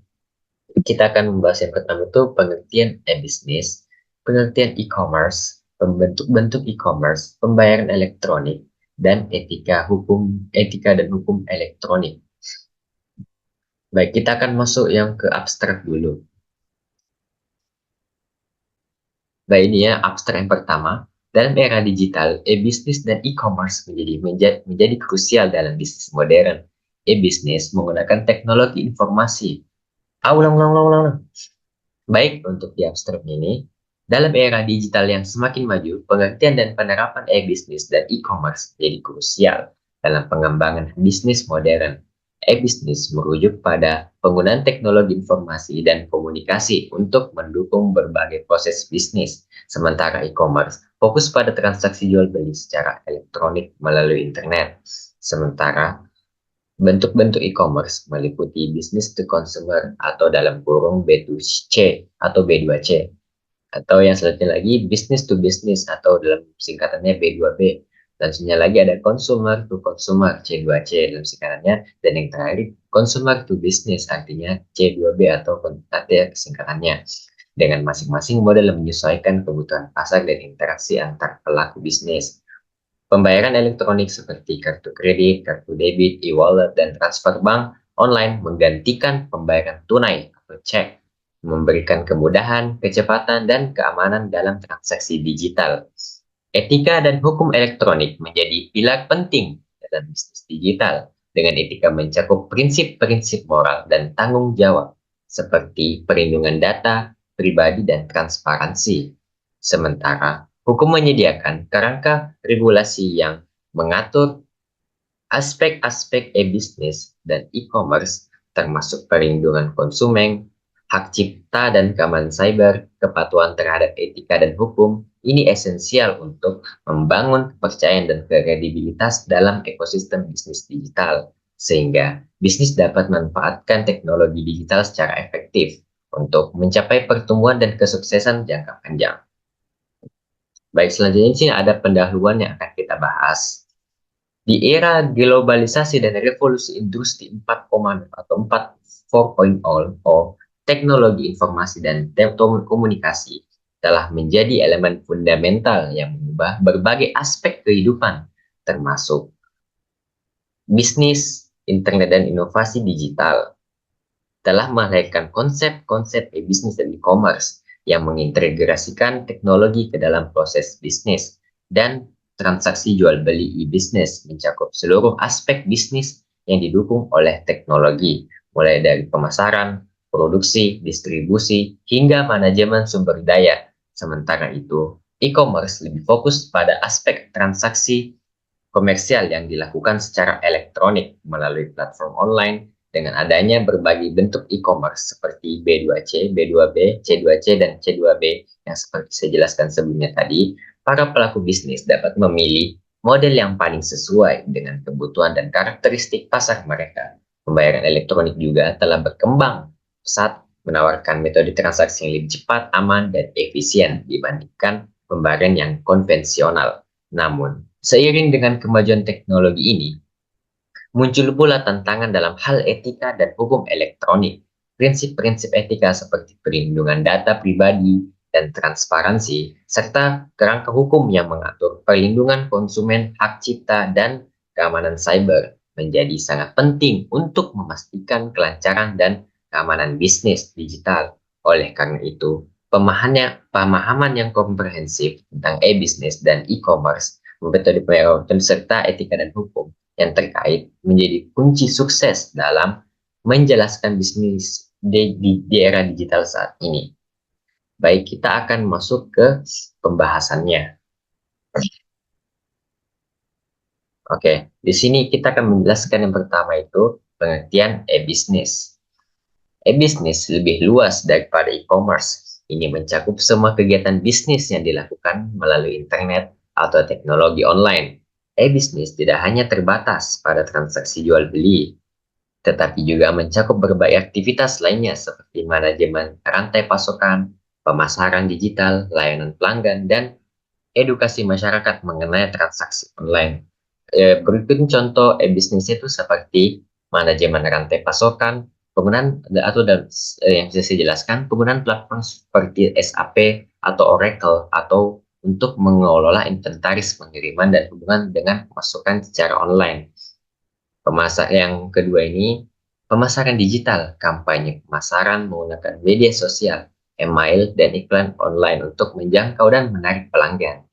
Kita akan membahas yang pertama itu pengertian e-business, pengertian e-commerce, bentuk-bentuk e-commerce, pembayaran elektronik, dan etika dan hukum elektronik. Baik, kita akan masuk yang ke abstrak dulu. Baik, ini ya abstrak yang pertama. Dalam era digital, e-business dan e-commerce menjadi krusial dalam bisnis modern. E-business menggunakan teknologi informasi. Ulang. Baik, untuk di abstrak ini, dalam era digital yang semakin maju, pengertian dan penerapan e-business dan e-commerce menjadi krusial dalam pengembangan bisnis modern. E-business merujuk pada penggunaan teknologi informasi dan komunikasi untuk mendukung berbagai proses bisnis, sementara e-commerce fokus pada transaksi jual beli secara elektronik melalui internet. Sementara bentuk-bentuk e-commerce meliputi business to consumer atau dalam kurung B2C atau B2C, atau yang selanjutnya lagi business to business atau dalam singkatannya B2B. Dan selanjutnya lagi ada consumer to consumer C2C dalam singkatannya, dan yang terakhir consumer to business artinya C2B atau singkatannya. Dengan masing-masing model menyesuaikan kebutuhan pasar dan interaksi antar pelaku bisnis. Pembayaran elektronik seperti kartu kredit, kartu debit, e-wallet, dan transfer bank online menggantikan pembayaran tunai atau cek, memberikan kemudahan, kecepatan, dan keamanan dalam transaksi digital. Etika dan hukum elektronik menjadi pilar penting dalam bisnis digital. Dengan etika mencakup prinsip-prinsip moral dan tanggung jawab, seperti perlindungan data, pribadi, dan transparansi. Sementara hukum menyediakan kerangka regulasi yang mengatur aspek-aspek e-business dan e-commerce, termasuk perlindungan konsumen, hak cipta dan keamanan cyber, kepatuhan terhadap etika dan hukum. Ini esensial untuk membangun kepercayaan dan kredibilitas dalam ekosistem bisnis digital, sehingga bisnis dapat memanfaatkan teknologi digital secara efektif untuk mencapai pertumbuhan dan kesuksesan jangka panjang. Baik, selanjutnya sini ada pendahuluan yang akan kita bahas. Di era globalisasi dan revolusi industri 4.0 atau 4.0, teknologi informasi dan komunikasi telah menjadi elemen fundamental yang mengubah berbagai aspek kehidupan, termasuk bisnis, internet, dan inovasi digital. Telah melahirkan konsep-konsep e-business dan e-commerce yang mengintegrasikan teknologi ke dalam proses bisnis, dan transaksi jual beli e-business mencakup seluruh aspek bisnis yang didukung oleh teknologi, mulai dari pemasaran, produksi, distribusi, hingga manajemen sumber daya. Sementara itu, e-commerce lebih fokus pada aspek transaksi komersial yang dilakukan secara elektronik melalui platform online. Dengan adanya berbagai bentuk e-commerce seperti B2C, B2B, C2C, dan C2B yang seperti saya jelaskan sebelumnya tadi, para pelaku bisnis dapat memilih model yang paling sesuai dengan kebutuhan dan karakteristik pasar mereka. Pembayaran elektronik juga telah berkembang pesat, menawarkan metode transaksi yang lebih cepat, aman, dan efisien dibandingkan pembayaran yang konvensional. Namun, seiring dengan kemajuan teknologi ini, muncul pula tantangan dalam hal etika dan hukum elektronik. Prinsip-prinsip etika seperti perlindungan data pribadi, dan transparansi, serta kerangka hukum yang mengatur perlindungan konsumen, hak cipta, dan keamanan cyber menjadi sangat penting untuk memastikan kelancaran dan keamanan bisnis digital. Oleh karena itu, pemahaman yang komprehensif tentang e-bisnis dan e-commerce, metode pembayaran serta etika dan hukum yang terkait menjadi kunci sukses dalam menjelaskan bisnis di era digital saat ini. Baik, kita akan masuk ke pembahasannya. Oke, di sini kita akan menjelaskan yang pertama itu pengertian e-bisnis. E-bisnis lebih luas daripada e-commerce. Ini mencakup semua kegiatan bisnis yang dilakukan melalui internet atau teknologi online. E-bisnis tidak hanya terbatas pada transaksi jual beli, tetapi juga mencakup berbagai aktivitas lainnya seperti manajemen rantai pasokan, pemasaran digital, layanan pelanggan, dan edukasi masyarakat mengenai transaksi online. Berikut contoh e-bisnis itu seperti manajemen rantai pasokan, penggunaan atau yang bisa saya jelaskan, penggunaan platform seperti SAP atau Oracle atau untuk mengelola inventaris pengiriman dan hubungan dengan pemasukan secara online. Yang kedua ini pemasaran digital, kampanye pemasaran menggunakan media sosial, email, dan iklan online untuk menjangkau dan menarik pelanggan.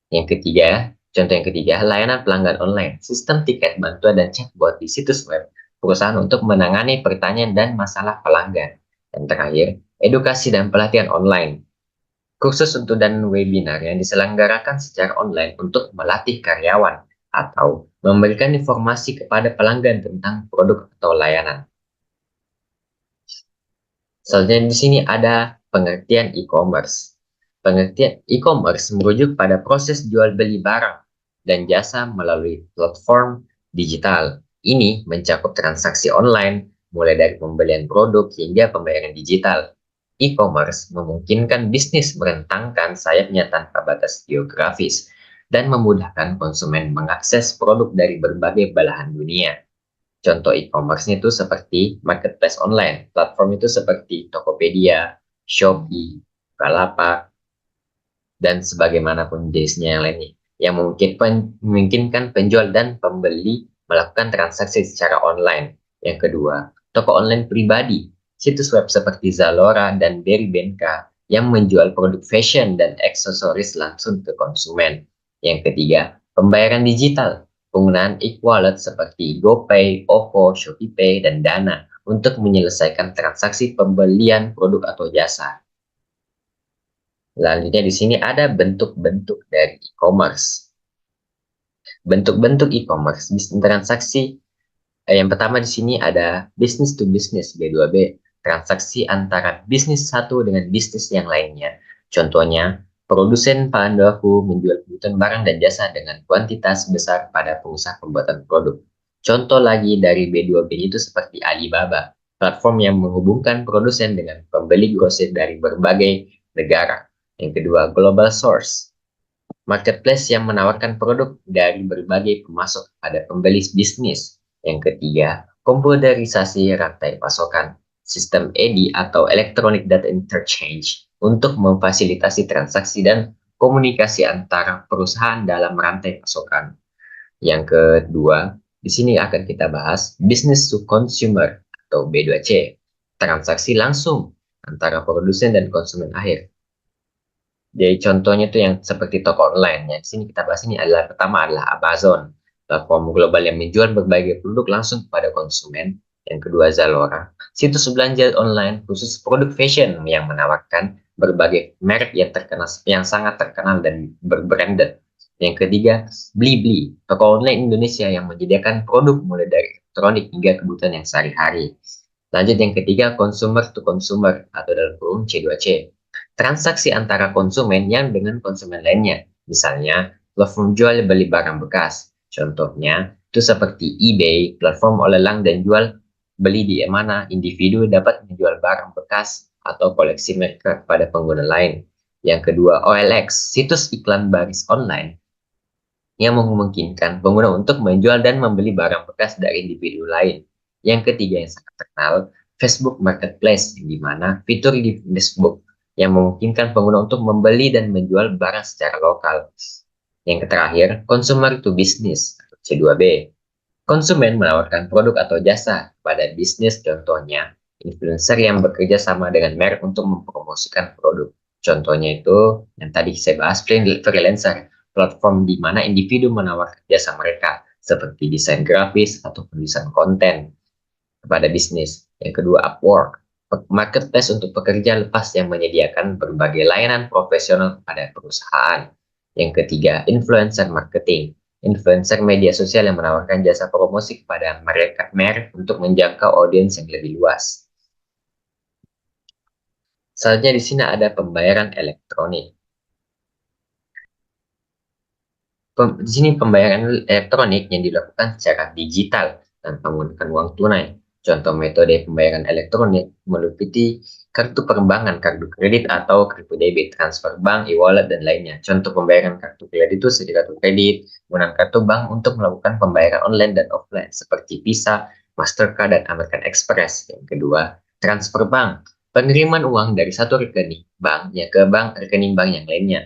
Yang ketiga, contoh yang ketiga, layanan pelanggan online, sistem tiket, bantuan, dan chatbot di situs web perusahaan untuk menangani pertanyaan dan masalah pelanggan. Dan terakhir, edukasi dan pelatihan online, kursus untuk dan webinar yang diselenggarakan secara online untuk melatih karyawan atau memberikan informasi kepada pelanggan tentang produk atau layanan. Selanjutnya di sini ada pengertian e-commerce. Pengertian e-commerce merujuk pada proses jual beli barang dan jasa melalui platform digital. Ini mencakup transaksi online, mulai dari pembelian produk hingga pembayaran digital. E-commerce memungkinkan bisnis merentangkan sayapnya tanpa batas geografis dan memudahkan konsumen mengakses produk dari berbagai belahan dunia. Contoh e-commerce itu seperti marketplace online. Platform itu seperti Tokopedia, Shopee, Bukalapak, dan sebagaimanapun jenisnya yang lainnya. Yang memungkinkan penjual dan pembeli melakukan transaksi secara online. Yang kedua, toko online pribadi. Situs web seperti Zalora dan Berrybenka yang menjual produk fashion dan aksesoris langsung ke konsumen. Yang ketiga, pembayaran digital. Penggunaan e-wallet seperti GoPay, OVO, ShopeePay, dan Dana untuk menyelesaikan transaksi pembelian produk atau jasa. Selanjutnya di sini ada bentuk-bentuk dari e-commerce. Bentuk-bentuk e-commerce, bisnis transaksi. Yang pertama di sini ada business to business B2B, transaksi antara bisnis satu dengan bisnis yang lainnya. Contohnya, produsen bahan baku menjual kebutuhan barang dan jasa dengan kuantitas besar pada pengusaha pembuatan produk. Contoh lagi dari B2B itu seperti Alibaba, platform yang menghubungkan produsen dengan pembeli grosir dari berbagai negara. Yang kedua, global source, marketplace yang menawarkan produk dari berbagai pemasok pada pembeli bisnis. Yang ketiga, komputerisasi rantai pasokan, sistem EDI atau Electronic Data Interchange untuk memfasilitasi transaksi dan komunikasi antara perusahaan dalam rantai pasokan. Yang kedua, di sini akan kita bahas business to consumer atau B2C, transaksi langsung antara produsen dan konsumen akhir. Jadi contohnya tuh yang seperti toko online. Yang sini kita bahas ini adalah pertama adalah Amazon, platform global yang menjual berbagai produk langsung kepada konsumen. Yang kedua Zalora, situs belanja online khusus produk fashion yang menawarkan berbagai merek yang terkenal, yang sangat terkenal dan berbranded. Yang ketiga Blibli, toko online Indonesia yang menyediakan produk mulai dari elektronik hingga kebutuhan yang sehari-hari. Lanjut yang ketiga consumer to consumer atau dalam kurung C2C, transaksi antara konsumen yang dengan konsumen lainnya. Misalnya, platform jual beli barang bekas. Contohnya, itu seperti eBay, platform lelang dan jual beli di mana individu dapat menjual barang bekas atau koleksi mereka kepada pengguna lain. Yang kedua, OLX, situs iklan baris online yang memungkinkan pengguna untuk menjual dan membeli barang bekas dari individu lain. Yang ketiga yang sangat terkenal, Facebook Marketplace, di mana fitur di Facebook yang memungkinkan pengguna untuk membeli dan menjual barang secara lokal. Yang terakhir, consumer to business, C2B. Konsumen menawarkan produk atau jasa pada bisnis, contohnya influencer yang bekerja sama dengan merek untuk mempromosikan produk. Contohnya itu yang tadi saya bahas, freelancer, platform di mana individu menawarkan jasa mereka seperti desain grafis atau penulisan konten kepada bisnis. Yang kedua, Upwork, marketplace untuk pekerja lepas yang menyediakan berbagai layanan profesional kepada perusahaan. Yang ketiga, influencer marketing, influencer media sosial yang menawarkan jasa promosi kepada merek untuk menjangkau audiens yang lebih luas. Selanjutnya di sini ada pembayaran elektronik. Di sini pembayaran elektronik yang dilakukan secara digital tanpa menggunakan uang tunai. Contoh metode pembayaran elektronik meliputi kartu perbankan, kartu kredit atau kartu debit, transfer bank, e-wallet, dan lainnya. Contoh pembayaran kartu kredit itu seperti kartu kredit, menggunakan kartu bank untuk melakukan pembayaran online dan offline seperti Visa, Mastercard, dan American Express. Yang kedua, transfer bank, penerimaan uang dari satu rekening banknya ke rekening bank yang lainnya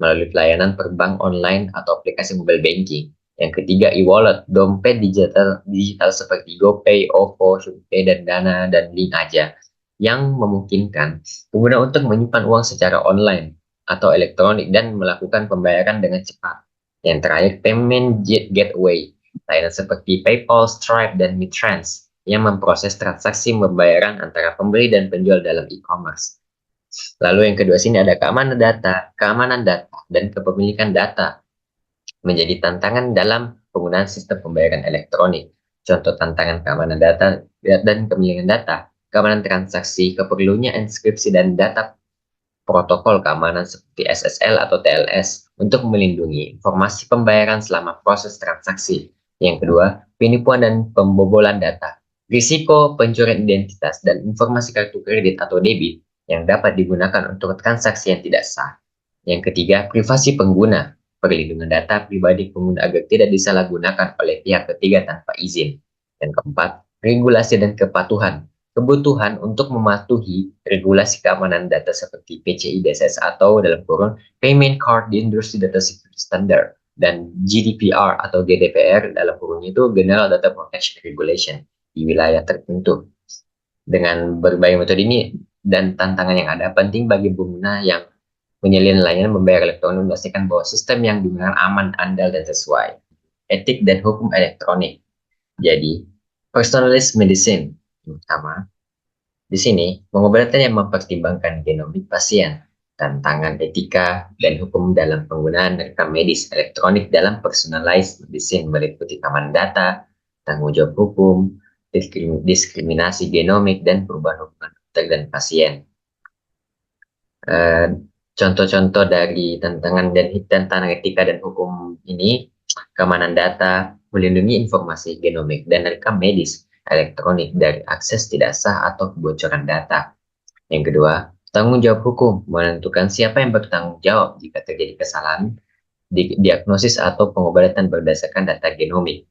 melalui pelayanan perbank online atau aplikasi mobile banking. Yang ketiga, e-wallet, dompet digital seperti GoPay, OVO, ShopeePay, dan Dana, dan Link Aja, yang memungkinkan pengguna untuk menyimpan uang secara online atau elektronik dan melakukan pembayaran dengan cepat. Yang terakhir, payment gateway, layanan seperti PayPal, Stripe, dan Mitrans, yang memproses transaksi pembayaran antara pembeli dan penjual dalam e-commerce. Lalu yang kedua sini ada keamanan data dan kepemilikan data menjadi tantangan dalam penggunaan sistem pembayaran elektronik. Contoh tantangan keamanan data dan kepemilikan data, keamanan transaksi, keperluannya inskripsi dan data protokol keamanan seperti SSL atau TLS untuk melindungi informasi pembayaran selama proses transaksi. Yang kedua, penipuan dan pembobolan data. Risiko pencurian identitas dan informasi kartu kredit atau debit yang dapat digunakan untuk transaksi yang tidak sah. Yang ketiga, privasi pengguna. Perlindungan data pribadi pengguna agar tidak disalahgunakan oleh pihak ketiga tanpa izin. Yang keempat, regulasi dan kepatuhan. Kebutuhan untuk mematuhi regulasi keamanan data seperti PCI DSS atau dalam kurung Payment Card Industry Data Security Standard dan GDPR atau GDPR dalam kurung itu General Data Protection Regulation di wilayah tertentu. Dengan berbagai metode ini dan tantangan yang ada, penting bagi pengguna yang menyalin layanan membayar elektronik memastikan bahwa sistem yang digunakan aman, andal, dan sesuai etik dan hukum elektronik. Jadi, personalized medicine pertama, di sini pengobatan yang mempertimbangkan genomik pasien, tantangan etika dan hukum dalam penggunaan rekam medis elektronik dalam personalized medicine meliputi keamanan data, tanggung jawab hukum, diskriminasi genomik, dan perubahan hubungan dokter dan pasien. Contoh-contoh dari tantangan etika dan hukum ini, keamanan data, melindungi informasi genomik dan rekam medis elektronik dari akses tidak sah atau kebocoran data. Yang kedua, tanggung jawab hukum, menentukan siapa yang bertanggung jawab jika terjadi kesalahan diagnosis atau pengobatan berdasarkan data genomik.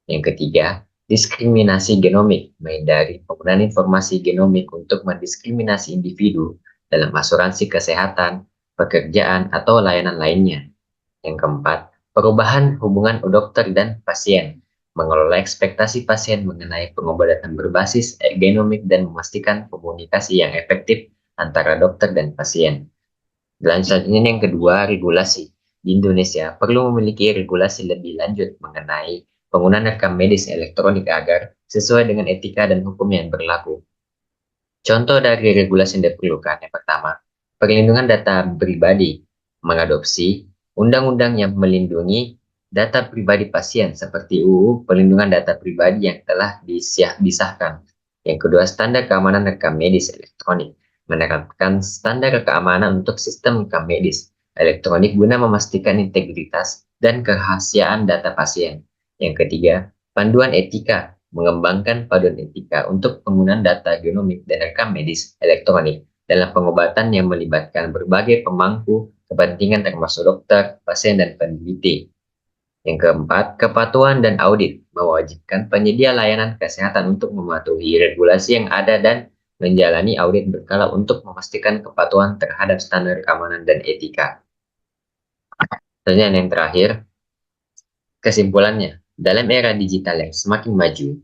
Yang ketiga, diskriminasi genomik, menghindari penggunaan informasi genomik untuk mendiskriminasi individu dalam asuransi kesehatan, pekerjaan, atau layanan lainnya. Yang keempat, perubahan hubungan dokter dan pasien, mengelola ekspektasi pasien mengenai pengobatan berbasis genomik dan memastikan komunikasi yang efektif antara dokter dan pasien. Dan selanjutnya yang kedua, regulasi. Di Indonesia perlu memiliki regulasi lebih lanjut mengenai penggunaan rekam medis elektronik agar sesuai dengan etika dan hukum yang berlaku. Contoh dari regulasi yang diperlukan, yang pertama, perlindungan data pribadi, mengadopsi undang-undang yang melindungi data pribadi pasien seperti UU Perlindungan Data Pribadi yang telah disahkan. Yang kedua, standar keamanan rekam medis elektronik, menerapkan standar keamanan untuk sistem rekam medis elektronik guna memastikan integritas dan kerahasiaan data pasien. Yang ketiga, panduan etika, mengembangkan panduan etika untuk penggunaan data genomik dan rekam medis elektronik dalam pengobatan yang melibatkan berbagai pemangku kepentingan termasuk dokter, pasien, dan peneliti. Yang keempat, kepatuhan dan audit, mewajibkan penyedia layanan kesehatan untuk mematuhi regulasi yang ada dan menjalani audit berkala untuk memastikan kepatuhan terhadap standar keamanan dan etika. Dan yang terakhir, kesimpulannya, dalam era digital yang semakin maju,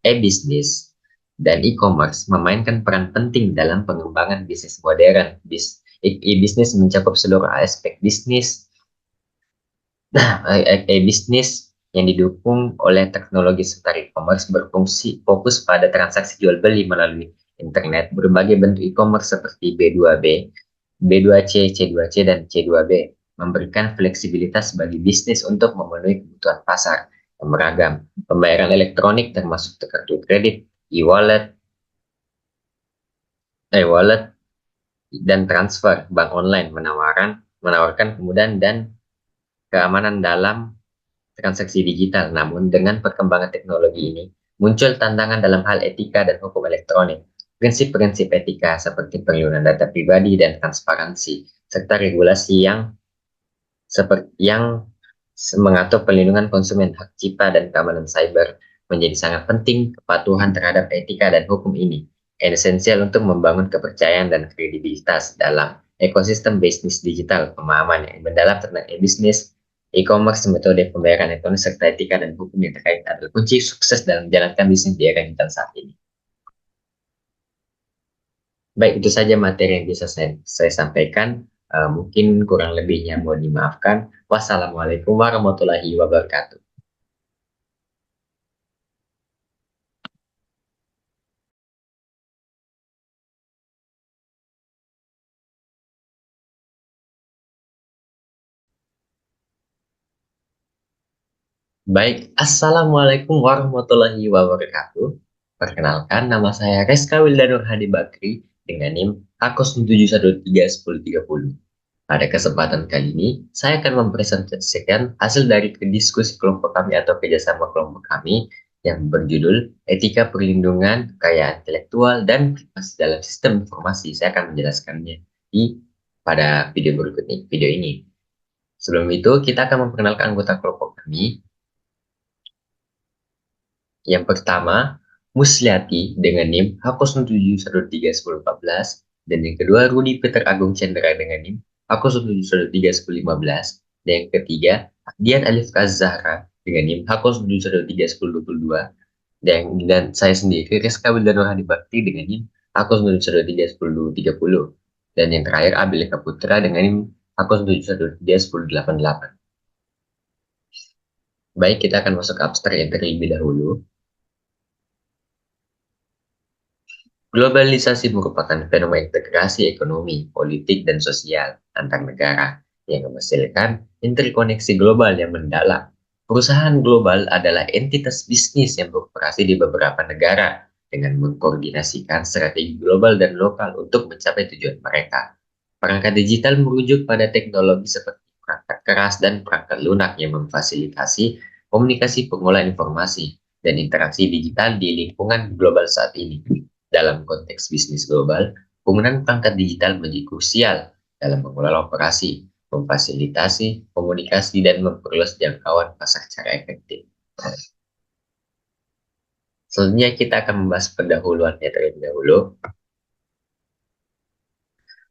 e-business dan e-commerce memainkan peran penting dalam pengembangan bisnis modern. E-business mencakup seluruh aspek bisnis. E-business yang didukung oleh teknologi serta e-commerce berfungsi fokus pada transaksi jual beli melalui internet. Berbagai bentuk e-commerce seperti B2B, B2C, C2C, dan C2B memberikan fleksibilitas bagi bisnis untuk memenuhi kebutuhan pasar yang beragam. Pembayaran elektronik termasuk kartu kredit, e-wallet, wallet dan transfer bank online menawarkan kemudahan dan keamanan dalam transaksi digital. Namun, dengan perkembangan teknologi ini, muncul tantangan dalam hal etika dan hukum elektronik. Prinsip-prinsip etika seperti perlindungan data pribadi dan transparansi, serta regulasi yang mengatur perlindungan konsumen, hak cipta, dan keamanan cyber menjadi sangat penting. Kepatuhan terhadap etika dan hukum ini esensial untuk membangun kepercayaan dan kredibilitas dalam ekosistem bisnis digital. Pemahaman yang mendalam tentang e-bisnis, e-commerce, metode pembayaran elektronik, serta etika dan hukum yang terkait adalah kunci sukses dalam menjalankan bisnis di era digital saat ini. Baik, itu saja materi yang bisa saya sampaikan. Mungkin kurang lebihnya mohon dimaafkan. Wassalamualaikum warahmatullahi wabarakatuh. Baik, Assalamualaikum warahmatullahi wabarakatuh. Perkenalkan, nama saya Reska Wildanur Hadi Bakri dengan NIM A07131030. Pada kesempatan kali ini, saya akan mempresentasikan hasil dari diskusi kelompok kami atau kerjasama kelompok kami yang berjudul Etika Perlindungan Kekayaan Intelektual dan Privasi dalam Sistem Informasi. Saya akan menjelaskannya pada video ini. Sebelum itu, kita akan memperkenalkan anggota kelompok kami. Yang pertama, Musliati dengan NIM H07131014, dan yang kedua Rudi Peter Agung Chandra dengan NIM H07131015, dan yang ketiga Dian Alif Zahra dengan NIM H07131022, dan saya sendiri Rizka Wildano Hadi Bakti dengan NIM H07131030, dan yang terakhir Abel Eka Putra dengan NIM H07131088. Baik, kita akan masuk abstrak yang terlebih dahulu. Globalisasi merupakan fenomena integrasi ekonomi, politik, dan sosial antar negara yang menghasilkan interkoneksi global yang mendalam. Perusahaan global adalah entitas bisnis yang beroperasi di beberapa negara dengan mengkoordinasikan strategi global dan lokal untuk mencapai tujuan mereka. Perangkat digital merujuk pada teknologi seperti perangkat keras dan perangkat lunak yang memfasilitasi komunikasi, pengolahan informasi, dan interaksi digital di lingkungan global saat ini. Dalam konteks bisnis global, penggunaan perangkat digital menjadi krusial dalam mengelola operasi, memfasilitasi komunikasi, dan memperluas jangkauan pasar secara efektif. Selanjutnya kita akan membahas pendahuluannya terlebih dahulu.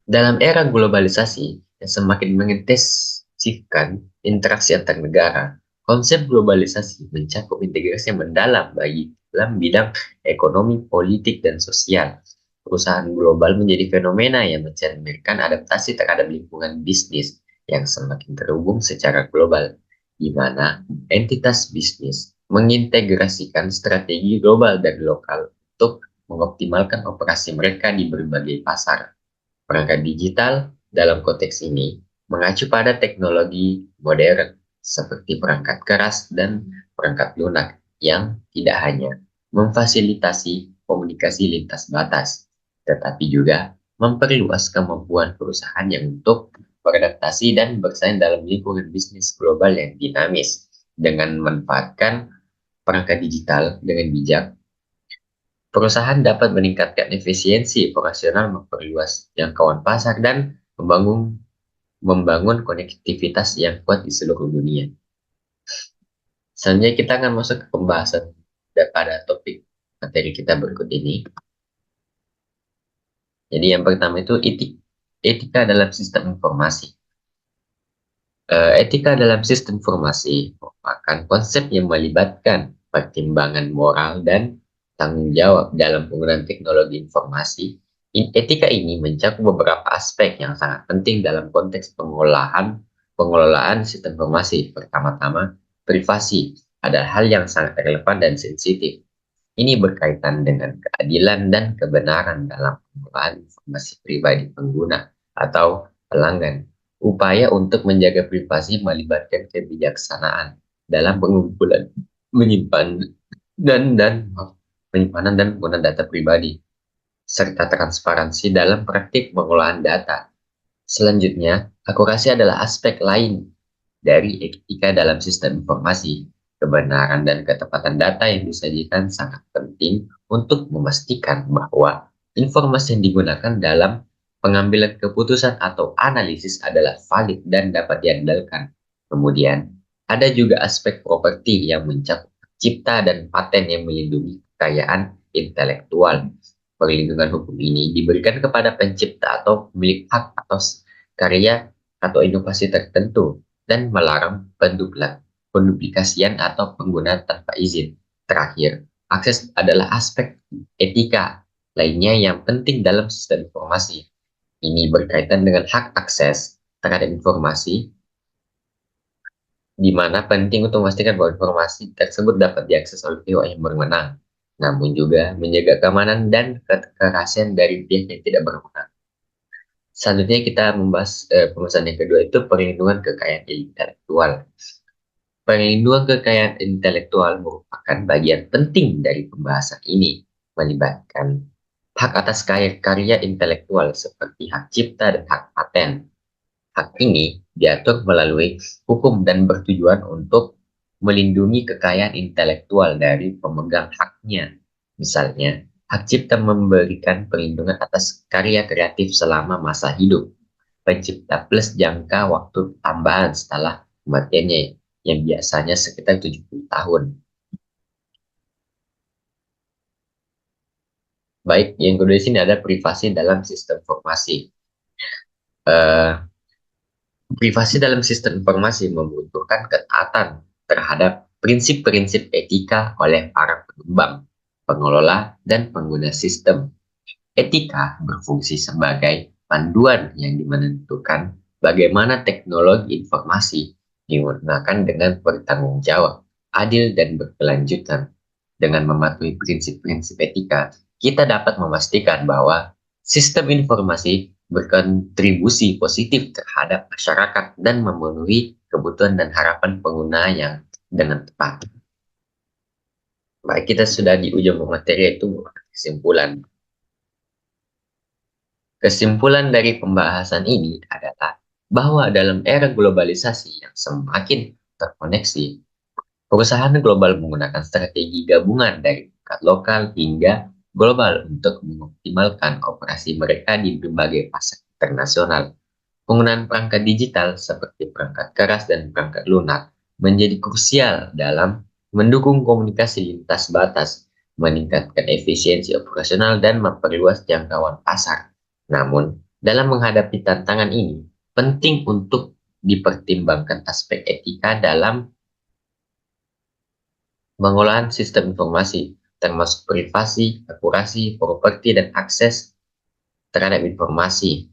Dalam era globalisasi yang semakin mengintensifkan interaksi antar negara, konsep globalisasi mencakup integrasi yang mendalam bagi dalam bidang ekonomi, politik, dan sosial. Perusahaan global menjadi fenomena yang mencerminkan adaptasi terhadap lingkungan bisnis yang semakin terhubung secara global, di mana entitas bisnis mengintegrasikan strategi global dan lokal untuk mengoptimalkan operasi mereka di berbagai pasar. Perangkat digital dalam konteks ini mengacu pada teknologi modern seperti perangkat keras dan perangkat lunak yang tidak hanya memfasilitasi komunikasi lintas batas, tetapi juga memperluas kemampuan perusahaan yang untuk beradaptasi dan bersaing dalam lingkungan bisnis global yang dinamis. Dengan memanfaatkan perangkat digital dengan bijak, perusahaan dapat meningkatkan efisiensi operasional, memperluas jangkauan pasar, dan membangun konektivitas yang kuat di seluruh dunia. Selanjutnya kita akan masuk ke pembahasan pada topik materi kita berikut ini. Jadi yang pertama itu etika dalam sistem informasi. Etika dalam sistem informasi merupakan konsep yang melibatkan pertimbangan moral dan tanggung jawab dalam penggunaan teknologi informasi. Etika ini mencakup beberapa aspek yang sangat penting dalam konteks pengelolaan sistem informasi. Pertama-tama, privasi adalah hal yang sangat relevan dan sensitif. Ini berkaitan dengan keadilan dan kebenaran dalam pengelolaan informasi pribadi pengguna atau pelanggan. Upaya untuk menjaga privasi melibatkan kebijaksanaan dalam pengumpulan, menyimpan, penyimpanan dan penggunaan data pribadi, serta transparansi dalam praktik pengolahan data. Selanjutnya, akurasi adalah aspek lain dari etika dalam sistem informasi. Kebenaran dan ketepatan data yang disajikan sangat penting untuk memastikan bahwa informasi yang digunakan dalam pengambilan keputusan atau analisis adalah valid dan dapat diandalkan. Kemudian, ada juga aspek properti yang mencakup cipta dan paten yang melindungi kekayaan intelektual. Perlindungan hukum ini diberikan kepada pencipta atau pemilik hak atas karya atau inovasi tertentu dan melarang penduplikasian atau penggunaan tanpa izin. Terakhir, akses adalah aspek etika lainnya yang penting dalam sistem informasi. Ini berkaitan dengan hak akses terhadap informasi, di mana penting untuk memastikan bahwa informasi tersebut dapat diakses oleh pihak yang berwenang, namun juga menjaga keamanan dan kerahasiaan dari pihak yang tidak berwenang. Selanjutnya kita membahas pembahasan yang kedua itu perlindungan kekayaan intelektual. Perlindungan kekayaan intelektual merupakan bagian penting dari pembahasan ini, melibatkan hak atas karya intelektual seperti hak cipta dan hak paten. Hak ini diatur melalui hukum dan bertujuan untuk melindungi kekayaan intelektual dari pemegang haknya. Misalnya, hak cipta memberikan perlindungan atas karya kreatif selama masa hidup pencipta plus jangka waktu tambahan setelah kematiannya yang biasanya sekitar 70 tahun. Baik, yang kedua di sini ada privasi dalam sistem informasi. Eh, Privasi dalam sistem informasi membutuhkan ketaatan terhadap prinsip-prinsip etika oleh para pengembang, pengelola, dan pengguna sistem. Etika berfungsi sebagai panduan yang menentukan bagaimana teknologi informasi digunakan dengan bertanggung jawab, adil, dan berkelanjutan. Dengan mematuhi prinsip-prinsip etika, kita dapat memastikan bahwa sistem informasi berkontribusi positif terhadap masyarakat dan memenuhi kebutuhan dan harapan pengguna yang dengan tepat. Baik, kita sudah di ujung materi itu kesimpulan. Kesimpulan dari pembahasan ini adalah bahwa dalam era globalisasi yang semakin terkoneksi, perusahaan global menggunakan strategi gabungan dari tingkat lokal hingga global untuk mengoptimalkan operasi mereka di berbagai pasar internasional. Penggunaan perangkat digital seperti perangkat keras dan perangkat lunak menjadi krusial dalam mendukung komunikasi lintas batas, meningkatkan efisiensi operasional, dan memperluas jangkauan pasar. Namun, dalam menghadapi tantangan ini, penting untuk dipertimbangkan aspek etika dalam pengolahan sistem informasi, termasuk privasi, akurasi, properti, dan akses terhadap informasi.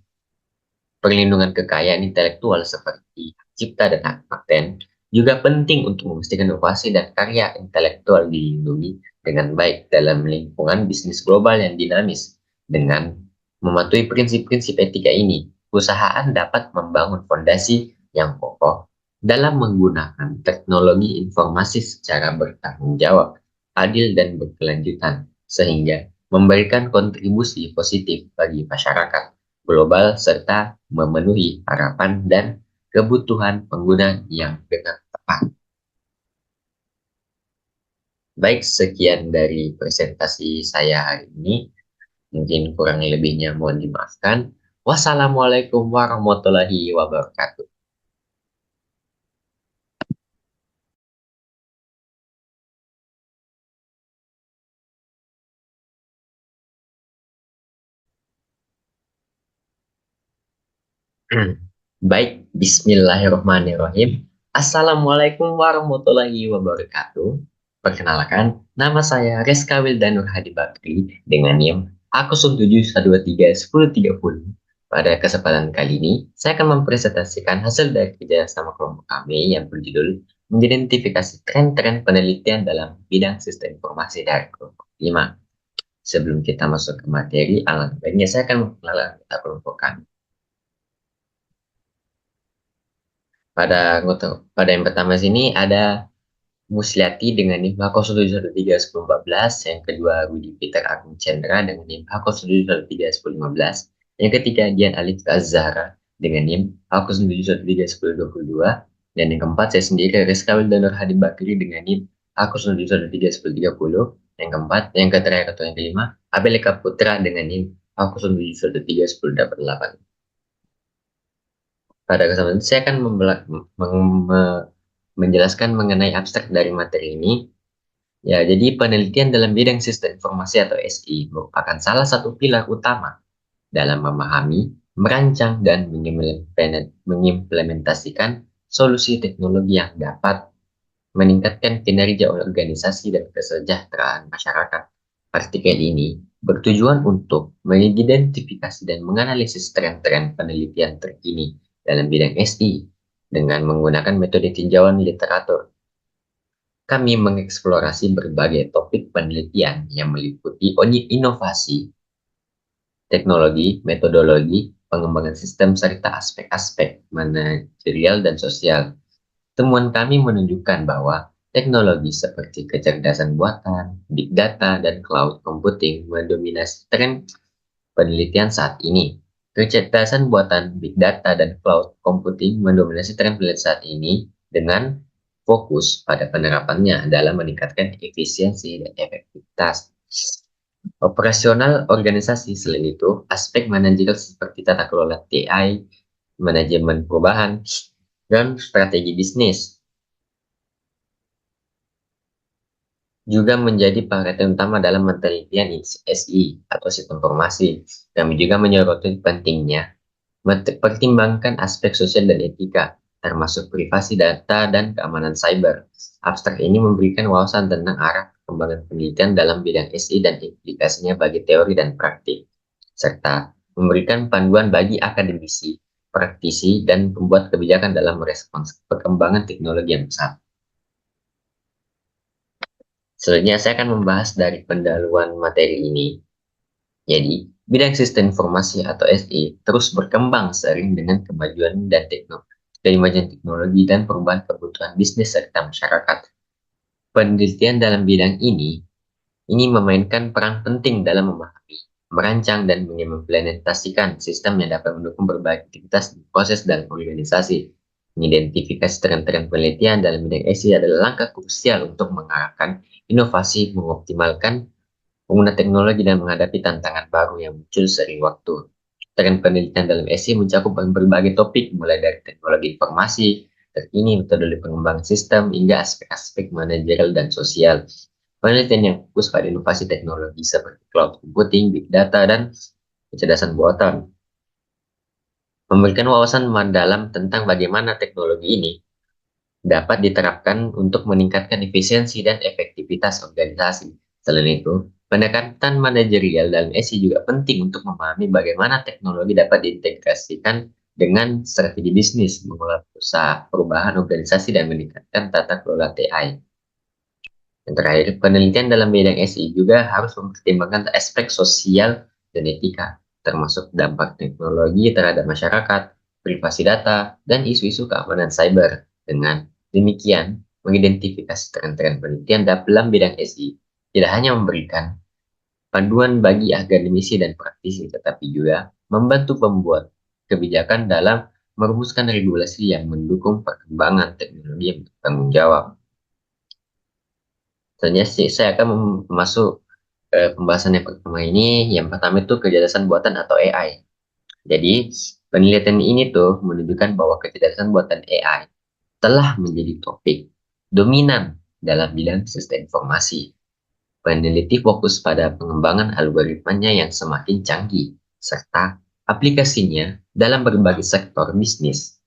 Perlindungan kekayaan intelektual seperti hak cipta dan hak paten juga penting untuk memastikan inovasi dan karya intelektual dilindungi dengan baik dalam lingkungan bisnis global yang dinamis. Dengan mematuhi prinsip-prinsip etika ini, perusahaan dapat membangun fondasi yang kokoh dalam menggunakan teknologi informasi secara bertanggung jawab, adil, dan berkelanjutan, sehingga memberikan kontribusi positif bagi masyarakat global serta memenuhi harapan dan kebutuhan pengguna yang dengan tepat. Baik, sekian dari presentasi saya hari ini. Mungkin kurang lebihnya mohon dimaafkan. Wassalamualaikum warahmatullahi wabarakatuh. Baik, bismillahirrahmanirrahim. Assalamualaikum warahmatullahi wabarakatuh. Perkenalkan, nama saya Reska Wildanur Hadi Bakri dengan NIM A0712311030. Pada kesempatan kali ini, saya akan mempresentasikan hasil dari kerjasama kelompok kami yang berjudul mengidentifikasi tren-tren penelitian dalam bidang sistem informasi dari kelompok 5. Sebelum kita masuk ke materi, alangkah baiknya saya akan memperkenalkan anggota kelompok kami. Pada yang pertama sini ada Musliati dengan NIM H07131014, yang kedua Rudi Peter Agung Chandra dengan NIM H07131015, yang ketiga Dian Alif Azhara dengan NIM H07131022, dan yang keempat saya sendiri Rizka Wildanur Hadi Bakri dengan NIM H07131030, yang keempat, yang terakhir atau yang kelima Abel Eka Putra dengan NIM H07131088. Pada kesempatan ini saya akan menjelaskan mengenai abstrak dari materi ini. Ya, jadi penelitian dalam bidang sistem informasi atau SI merupakan salah satu pilar utama dalam memahami, merancang, dan mengimplementasikan solusi teknologi yang dapat meningkatkan kinerja organisasi dan kesejahteraan masyarakat. Artikel ini bertujuan untuk mengidentifikasi dan menganalisis tren-tren penelitian terkini dalam bidang SI dengan menggunakan metode tinjauan literatur. Kami mengeksplorasi berbagai topik penelitian yang meliputi inovasi, teknologi, metodologi, pengembangan sistem, serta aspek-aspek manajerial dan sosial. Temuan kami menunjukkan bahwa teknologi seperti kecerdasan buatan, big data, dan cloud computing mendominasi tren penelitian saat ini. Kecerdasan buatan, big data, dan cloud computing mendominasi tren penelitian saat ini dengan fokus pada penerapannya dalam meningkatkan efisiensi dan efektivitas operasional organisasi. Selain itu, aspek manajerial seperti tata kelola TI, manajemen perubahan, dan strategi bisnis juga menjadi perhatian utama dalam penelitian SI atau sistem informasi. Kami juga menyoroti pentingnya mempertimbangkan aspek sosial dan etika, termasuk privasi data dan keamanan cyber. Abstrak ini memberikan wawasan tentang arah perkembangan penelitian dalam bidang SI dan implikasinya bagi teori dan praktik, serta memberikan panduan bagi akademisi, praktisi, dan pembuat kebijakan dalam merespons perkembangan teknologi yang besar. Selanjutnya saya akan membahas dari pendahuluan materi ini. Jadi, bidang sistem informasi atau SI terus berkembang seiring dengan kemajuan teknologi dan perubahan kebutuhan bisnis serta masyarakat. Penelitian dalam bidang ini memainkan peran penting dalam memahami, merancang, dan mengimplementasikan sistem yang dapat mendukung berbagai aktivitas proses dan organisasi. Mengidentifikasi tren-tren penelitian dalam bidang SI adalah langkah krusial untuk mengarahkan inovasi, mengoptimalkan pengguna teknologi, dan menghadapi tantangan baru yang muncul seiring waktu. Tren penelitian dalam SI mencakup berbagai topik, mulai dari teknologi informasi terkini, metode pengembangan sistem, hingga aspek-aspek manajerial dan sosial. Penelitian yang fokus pada inovasi teknologi seperti cloud computing, big data, dan kecerdasan buatan memberikan wawasan mendalam tentang bagaimana teknologi ini dapat diterapkan untuk meningkatkan efisiensi dan efektivitas organisasi. Selain itu, pendekatan manajerial dalam SI juga penting untuk memahami bagaimana teknologi dapat diintegrasikan dengan strategi bisnis, mengelola usaha perubahan organisasi, dan meningkatkan tata kelola TI. Yang terakhir, penelitian dalam bidang SI juga harus mempertimbangkan aspek sosial dan etika, termasuk dampak teknologi terhadap masyarakat, privasi data, dan isu-isu keamanan cyber. Dengan demikian, mengidentifikasi tren-tren penelitian dalam bidang SI tidak hanya memberikan panduan bagi akademisi dan praktisi, tetapi juga membantu pembuat kebijakan dalam merumuskan regulasi yang mendukung perkembangan teknologi yang bertanggung jawab. Selanjutnya saya akan masuk pembahasan yang pertama ini. Yang pertama itu kecerdasan buatan atau AI. Jadi penelitian ini tuh menunjukkan bahwa kecerdasan buatan AI telah menjadi topik dominan dalam bidang sistem informasi. Peneliti fokus pada pengembangan algoritmanya yang semakin canggih serta aplikasinya dalam berbagai sektor bisnis.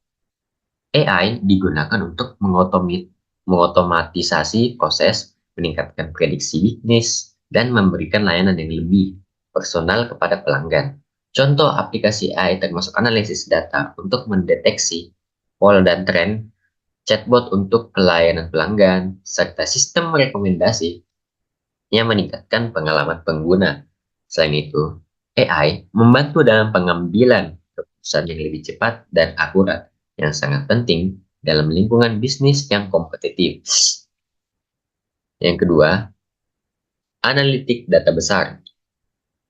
AI digunakan untuk mengotomatisasi proses, meningkatkan prediksi bisnis, dan memberikan layanan yang lebih personal kepada pelanggan. Contoh aplikasi AI termasuk analisis data untuk mendeteksi pola dan tren, chatbot untuk pelayanan pelanggan, serta sistem rekomendasi yang meningkatkan pengalaman pengguna. Selain itu, AI membantu dalam pengambilan keputusan yang lebih cepat dan akurat, yang sangat penting dalam lingkungan bisnis yang kompetitif. Yang kedua, analitik data besar.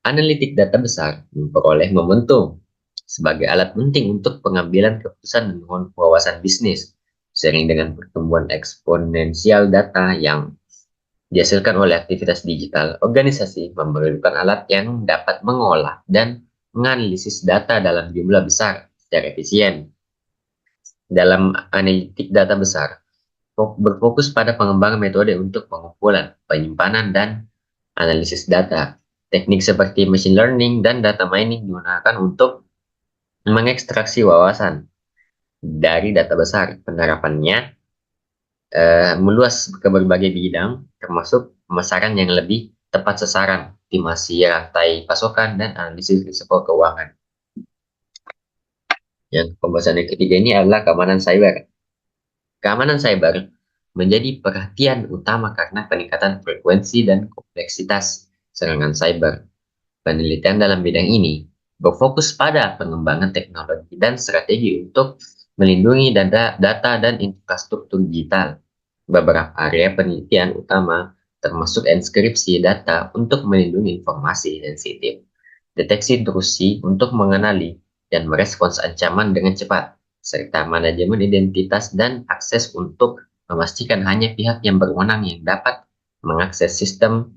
Analitik data besar memperoleh momentum sebagai alat penting untuk pengambilan keputusan dan wawasan bisnis, sering dengan pertumbuhan eksponensial data yang dihasilkan oleh aktivitas digital. Organisasi memerlukan alat yang dapat mengolah dan menganalisis data dalam jumlah besar secara efisien. Dalam analitik data besar, berfokus pada pengembangan metode untuk pengumpulan, penyimpanan, dan analisis data. Teknik seperti machine learning dan data mining digunakan untuk mengekstraksi wawasan dari data besar. Penerapannya meluas ke berbagai bidang, termasuk pemasaran yang lebih tepat sasaran, optimasi rantai pasokan, dan analisis risiko keuangan. Yang pembahasan yang ketiga ini adalah keamanan cyber. Keamanan cyber menjadi perhatian utama karena peningkatan frekuensi dan kompleksitas serangan cyber. Penelitian dalam bidang ini berfokus pada pengembangan teknologi dan strategi untuk melindungi data dan infrastruktur digital. Beberapa area penelitian utama termasuk enskripsi data untuk melindungi informasi sensitif, deteksi intrusi untuk mengenali dan merespons ancaman dengan cepat, serta manajemen identitas dan akses untuk memastikan hanya pihak yang berwenang yang dapat mengakses sistem.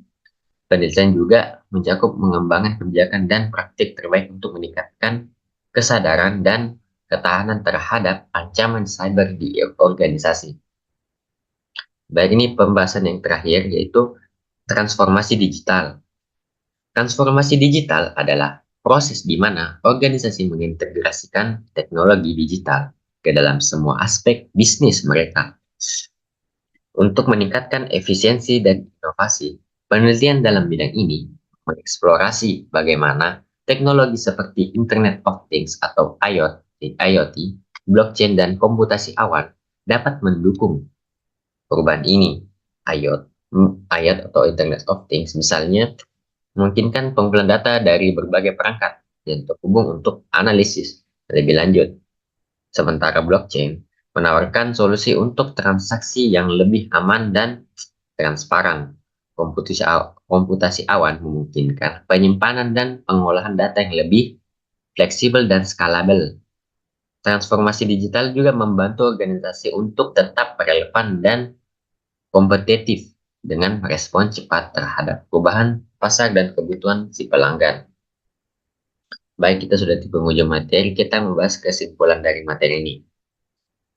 Penelitian juga mencakup mengembangkan kebijakan dan praktik terbaik untuk meningkatkan kesadaran dan ketahanan terhadap ancaman cyber di organisasi. Baik, ini pembahasan yang terakhir, yaitu transformasi digital. Transformasi digital adalah proses di mana organisasi mengintegrasikan teknologi digital ke dalam semua aspek bisnis mereka. Untuk meningkatkan efisiensi dan inovasi, penelitian dalam bidang ini mengeksplorasi bagaimana teknologi seperti Internet of Things atau IoT, blockchain, dan komputasi awan dapat mendukung perubahan ini. IoT, IoT atau Internet of Things misalnya memungkinkan pengumpulan data dari berbagai perangkat yang terhubung untuk analisis lebih lanjut. Sementara blockchain menawarkan solusi untuk transaksi yang lebih aman dan transparan. Komputasi awan memungkinkan penyimpanan dan pengolahan data yang lebih fleksibel dan skalabel. Transformasi digital juga membantu organisasi untuk tetap relevan dan kompetitif dengan merespon cepat terhadap perubahan pasar dan kebutuhan si pelanggan. Baik, kita sudah di penghujung materi, kita membahas kesimpulan dari materi ini.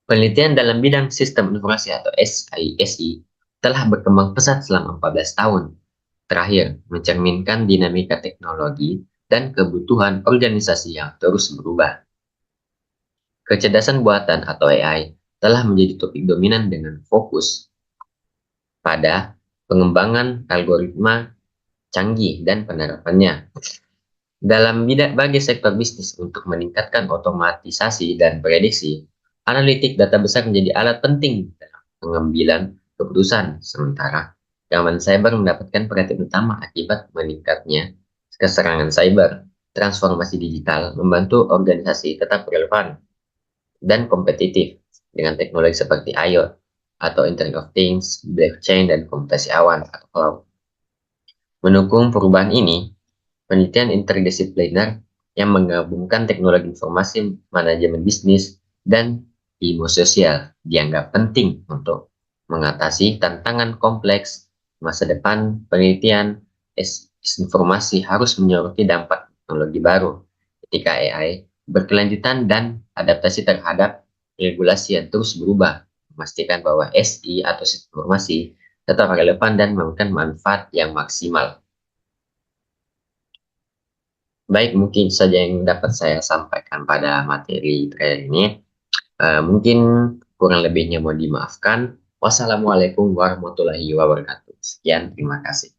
Penelitian dalam bidang sistem informasi atau SISI telah berkembang pesat selama 14 tahun terakhir, mencerminkan dinamika teknologi dan kebutuhan organisasi yang terus berubah. Kecerdasan buatan atau AI telah menjadi topik dominan dengan fokus pada pengembangan algoritma canggih dan penerapannya dalam berbagai sektor bisnis untuk meningkatkan otomatisasi dan prediksi. Analitik data besar menjadi alat penting dalam pengambilan keputusan, sementara keamanan cyber mendapatkan perhatian utama akibat meningkatnya keserangan cyber. Transformasi digital membantu organisasi tetap relevan dan kompetitif dengan teknologi seperti IoT atau Internet of Things, blockchain, dan komputasi awan atau cloud. Mendukung perubahan ini, penelitian interdisipliner yang menggabungkan teknologi informasi, manajemen bisnis, dan ilmu sosial dianggap penting untuk mengatasi tantangan kompleks masa depan. Penelitian informasi harus menyoroti dampak teknologi baru ketika AI berkelanjutan dan adaptasi terhadap regulasi yang terus berubah, memastikan bahwa SI atau sistem informasi tetap relevan dan memberikan manfaat yang maksimal. Baik, mungkin saja yang dapat saya sampaikan pada materi trailer ini. Mungkin kurang lebihnya mau dimaafkan. Wassalamualaikum warahmatullahi wabarakatuh. Sekian, terima kasih.